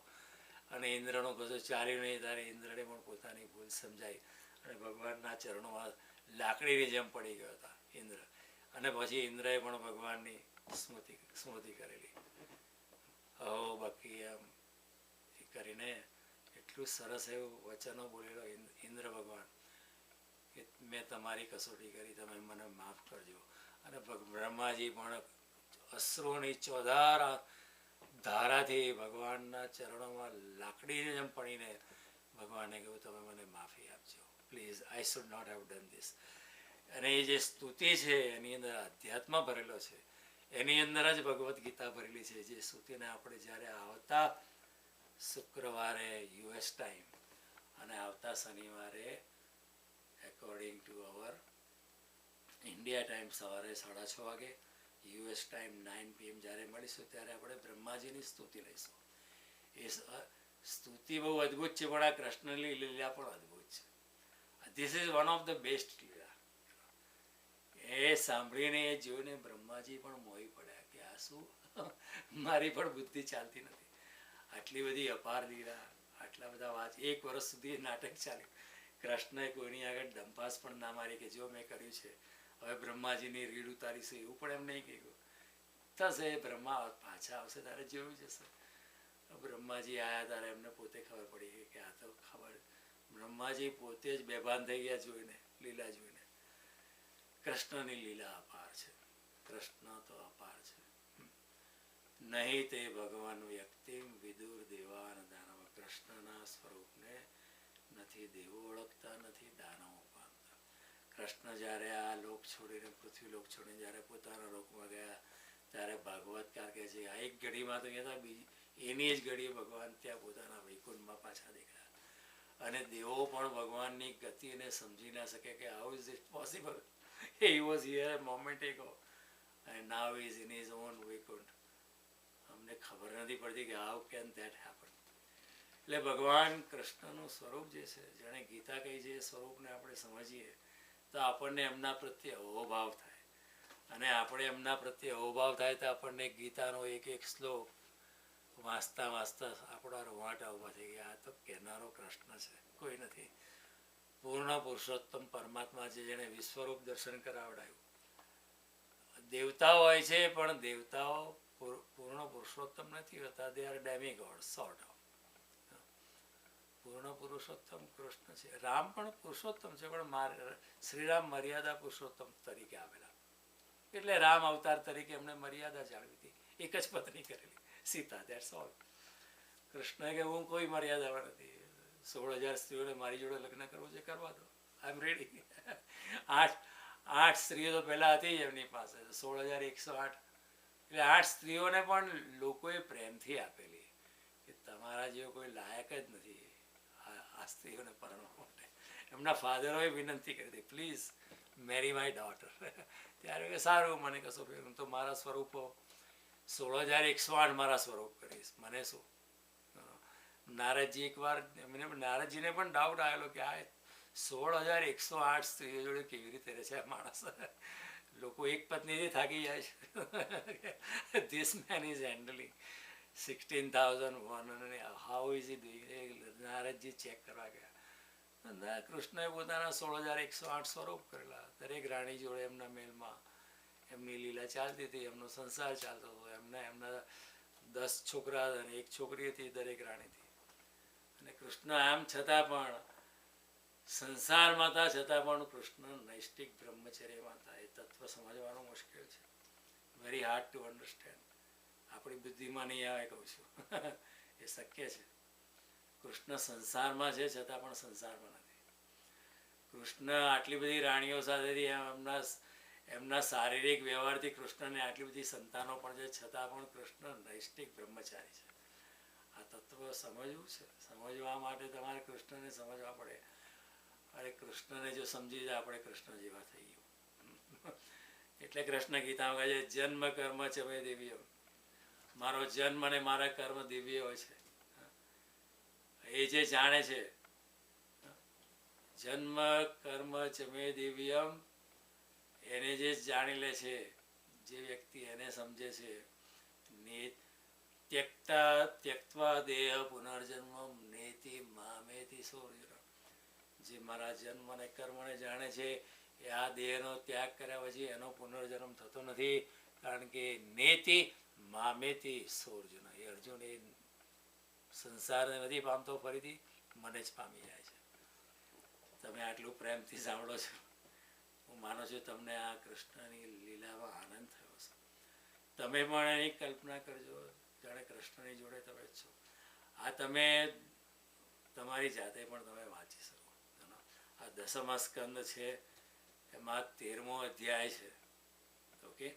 અને ઇન્દ્રનું કશું ચાલ્યું નહીં, ત્યારે ઇન્દ્રને પણ પોતાની ભૂલ સમજાઈ અને ભગવાનના ચરણોમાં લાકડીની જેમ પડી ગયો હતા ઇન્દ્ર. અને પછી ઇન્દ્રએ પણ ભગવાનની સ્મૃતિ કરેલી. બાકી એમ કરીને એટલું સરસ એવું વચનો બોલેલો ઇન્દ્ર ભગવાન કે મેં તમારી કસોટી કરી, તમે મને માફ કરજો. અને બ્રહ્માજી પણ અશ્રુની ચોધાર ધારાથી ભગવાનના ચરણોમાં લાકડીને જેમ પડીને ભગવાનને કહ્યું, તમે મને માફી આપજો, please, I should not have done this. અને એ જે સ્તુતિ છે એની અંદર અધ્યાત્મ ભરેલો છે, એની અંદર જ ભગવદ્ ગીતા ભરેલી છે. જે સ્તુતિને આપણે જ્યારે આવતા શુક્રવારે US ટાઈમ અને આવતા શનિવારે according to our India time સવારે 6:30 વાગે, US ટાઈમ 9 PM જ્યારે મળીશું ત્યારે આપણે બ્રહ્માજીની સ્તુતિ લઈશું. એ સ્તુતિ બહુ અદ્ભુત છે, પણ આ કૃષ્ણની લીલા પણ અદ્ભુત છે. This is one of the best લીલા. એ સાંભળીને, એ જોઈને બ્રહ્માજી પણ મોહી પડ્યા આ શું મારી પણ બુદ્ધિ ચાલતી નથી. આટલી બધી અપાર લીલા, આટલા બધા વાત. 1 વર્ષ સુધી નાટક ચાલ્યું. કૃષ્ણએ કોઈની આગળ ડંપાસ પણ ના મારી કે જો મેં કર્યું છે, હવે બ્રહ્માજીની રીડ ઉતારીશું, એવું પણ એમ નહીં કહ્યું. થશે, બ્રહ્મા પાછા આવશે ત્યારે જોયું જશે. બ્રહ્માજી આવ્યા ત્યારે એમને પોતે ખબર પડી કે આ તો ખબર, બ્રહ્માજી પોતે જ બેભાન થઈ ગયા જોઈને, લીલા જોઈને. કૃષ્ણની લીલા અપાર છે. કૃષ્ણ તો અપાર છે. નહીં તે ભગવાન વ્યક્તિમ વિદુર દેવાન દાનવ. કૃષ્ણના સ્વરૂપને નથી દેવો ઓળખતા, નથી દાનવો પામતા. કૃષ્ણ જ્યારે આ લોક છોડીને, પૃથ્વી લોક છોડીને જ્યારે પોતાના લોકમાં ગયા ત્યારે ભાગવતકાર કહે છે આ એક ઘડીમાં તો ગયા હતા, બીજી એની જ ઘડીએ ભગવાન ત્યાં પોતાના વૈકુંઠમાં પાછા દેખાયા. અને દેવો પણ ભગવાનની ગતિને સમજી ના શકે કે how is it possible. He was here a moment ago and now he is in his own Vaikuntha. અમને ખબર નથી પડતી કે હાઉ કેન ધેટ હેપન. એટલે ભગવાન કૃષ્ણનું સ્વરૂપ જે છે, જેણે ગીતા કહી છે, એ સ્વરૂપને આપણે સમજીએ તો આપણને એમના પ્રત્યે અહોભાવ થાય. અને આપણે એમના પ્રત્યે અહોભાવ થાય તો આપણને ગીતાનો એક એક શ્લોક વાંચતા વાંચતા આપણા રોવાટા ઊભા થઈ ગયા. આ તો કહેનારો કૃષ્ણ છે, કોઈ નથી. પૂર્ણ પુરુષોત્તમ પરમાત્મા છે, જેણે વિશ્વરૂપ દર્શન કરાવડાયું. દેવતાઓ હોય છે પણ દેવતાઓ પૂર્ણ પુરુષોત્તમ નથી હોતા. They are demigod sort of. પૂર્ણ પુરુષોત્તમ કૃષ્ણ છે. રામ પણ પુરુષોત્તમ છે, પણ શ્રીરામ મર્યાદા પુરુષોત્તમ તરીકે આવેલા. એટલે રામ અવતાર તરીકે એમને મર્યાદા જાળવી હતી. એક જ પત્ની કરેલી, સીતા, દેટ્સ ઓલ. કૃષ્ણએ કે હું કોઈ મર્યાદામાં નથી. 16,000 સ્ત્રીઓને મારી જોડે લગ્ન કરવું છે, કરવા દો, આઈ એમ રેડી. 8 સ્ત્રીઓ તો પહેલા હતી જ એમની પાસે, 16,108. એટલે 8 સ્ત્રીઓને પણ લોકોએ પ્રેમથી આપેલી કે તમારા જેવો કોઈ લાયક જ નથી આ સ્ત્રીઓને પરણવા માટે. એમના ફાધરોએ વિનંતી કરી હતી, પ્લીઝ મેરી માય ડોટર. ત્યારે કે સારું, મને કશો ફેર, હું તો મારા સ્વરૂપો 16,108 મારા સ્વરૂપ કરીશ, મને શું. નારદજી એકવાર, નારદજીને પણ ડાઉટ આવેલો કે આ 16,108 સ્ત્રીઓ જોડે કેવી રીતે રહે છે આ માણસ. લોકો એક પત્નીથી થાકી જાય છે. This main is handling 16,100. How is he doing? Naradji check કરવા ગયા. કૃષ્ણએ પોતાના 16,108 સ્વરૂપ કરેલા. દરેક રાણી જોડે એમના મેલમાં એમની લીલા ચાલતી હતી, એમનો સંસાર ચાલતો હતો. એમના 10 છોકરા અને 1 છોકરી હતી દરેક રાણીથી. અને કૃષ્ણ આમ છતાં પણ સંસારમાં હતા, છતાં પણ કૃષ્ણ નૈષ્ટિક બ્રહ્મચર્યમાં હતા. એ તત્વ સમજવાનું મુશ્કેલ છે, વેરી હાર્ડ ટુ અન્ડરસ્ટેન્ડ. આપણી બુદ્ધિમાં નહીં આવે, કહું છું. એ શક્ય છે. કૃષ્ણ સંસારમાં છે, છતાં પણ સંસારમાં નથી. કૃષ્ણ આટલી બધી રાણીઓ સાથેથી એમના શારીરિક વ્યવહારથી કૃષ્ણને આટલી બધી સંતાનો પણ છે, છતાં પણ કૃષ્ણ નૈષ્ટિક બ્રહ્મચારી છે. આ તત્વ સમજવું છે. સમજવા માટે તમારે કૃષ્ણને સમજવા પડે. અરે કૃષ્ણને જો સમજી જાય આપણે કૃષ્ણ જેવા થઈ ગયું. એટલે કૃષ્ણ ગીતામાં કહે છે જન્મ કર્મ છે મે દિવ્ય. મારો જન્મ અને મારા કર્મ દિવ્ય હોય છે. એ જે જાણે છે, જન્મ કર્મ છે મે દિવ્યમ, એને જે જાણી લે છે, જે વ્યક્તિ એને સમજે છે, ત્યક્ત્વા દેહ પુનર્જન્મ નેતિ મામેતિ સૂર્ય. જે મારા જન્મ અને કર્મને જાણે છે એ આ દેહનો ત્યાગ કર્યા પછી એનો પુનર્જન્મ થતો નથી. કારણ કે નેતિ મામેતિ સૂર્ય. એ અર્જુન એ સંસારને નથી પામતો, ફરીથી મને જ પામી જાય છે. તમે આટલું પ્રેમથી સાંભળો છો, હું માનું છું તમને આ કૃષ્ણની લીલામાં આનંદ થયો છે. તમે પણ એની કલ્પના કરજો, જાણે કૃષ્ણની જોડે તમે જ છો. આ તમે તમારી જાતે પણ તમે વાંચી શકો. આ 10મા સ્કંદ છે, એમાં 13મો અધ્યાય છે. ઓકે,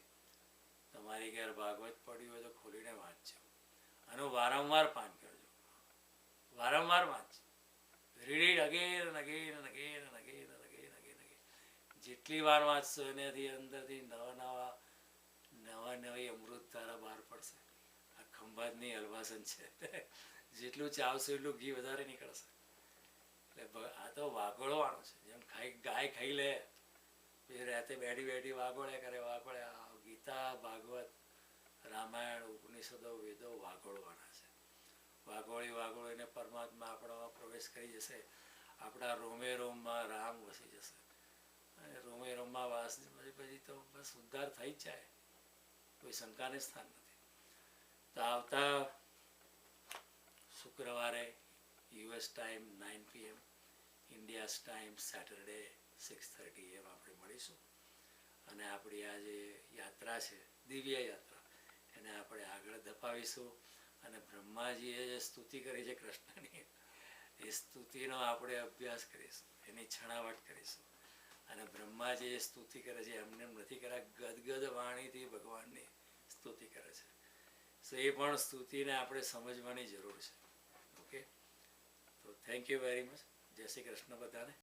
તમારી ઘેર ભાગવત પડ્યું હોય તો ખોલીને વાંચજો. આનું વારંવાર પાન કરજો, વારંવાર વાંચજો. રીડ ઇટ અગેન અને અગેન અને અગેન અને અગેન અને અગેન અગેન અગેન. જેટલી વાર વાંચશો એનાથી અંદરથી નવી અમૃત ધારા બહાર પડશે. આ ખંભાતની હલવાસન છે. જેટલું ચાવશો એટલું ઘી વધારે નીકળશે. એટલે આ તો વાગોળવાનું છે. જેમ ગાય ખાઈ લે, પછી રાતે બેઠી બેઠી વાગોળે કરે, વાગોળે. ગીતા ભાગવત રામાયણ ઉપનિષદો વેદો વાગોળવાના છે. વાગોળીને પરમાત્મા આપણામાં પ્રવેશ કરી જશે. આપણા રોમે રોમમાં રામ વસી જશે અને રોમે રોમમાં વાસ પછી તો બસ ઉદ્ધાર થઈ જ જાય, કોઈ શંકાને સ્થાન નથી. તો આવતા શુક્રવારે US time 9 PM, India's time Saturday 6:30 AM આપણે મળીશું અને આપણી આ જે યાત્રા છે, દિવ્ય યાત્રા, એને આપણે આગળ ધપાવીશું. અને બ્રહ્માજીએ જે સ્તુતિ કરી છે કૃષ્ણની, એ સ્તુતિનો આપણે અભ્યાસ કરીશું, એની છણાવટ કરીશું. અને બ્રહ્માજી જે સ્તુતિ કરે છે એમને નથી કર્યા, ગદગદ વાણીથી ભગવાનની સ્તુતિ કરે છે. સો એ પણ સ્તુતિને આપણે સમજવાની જરૂર છે. ઓકે, તો થેન્ક યુ વેરી મચ. જય શ્રી કૃષ્ણ બધાને.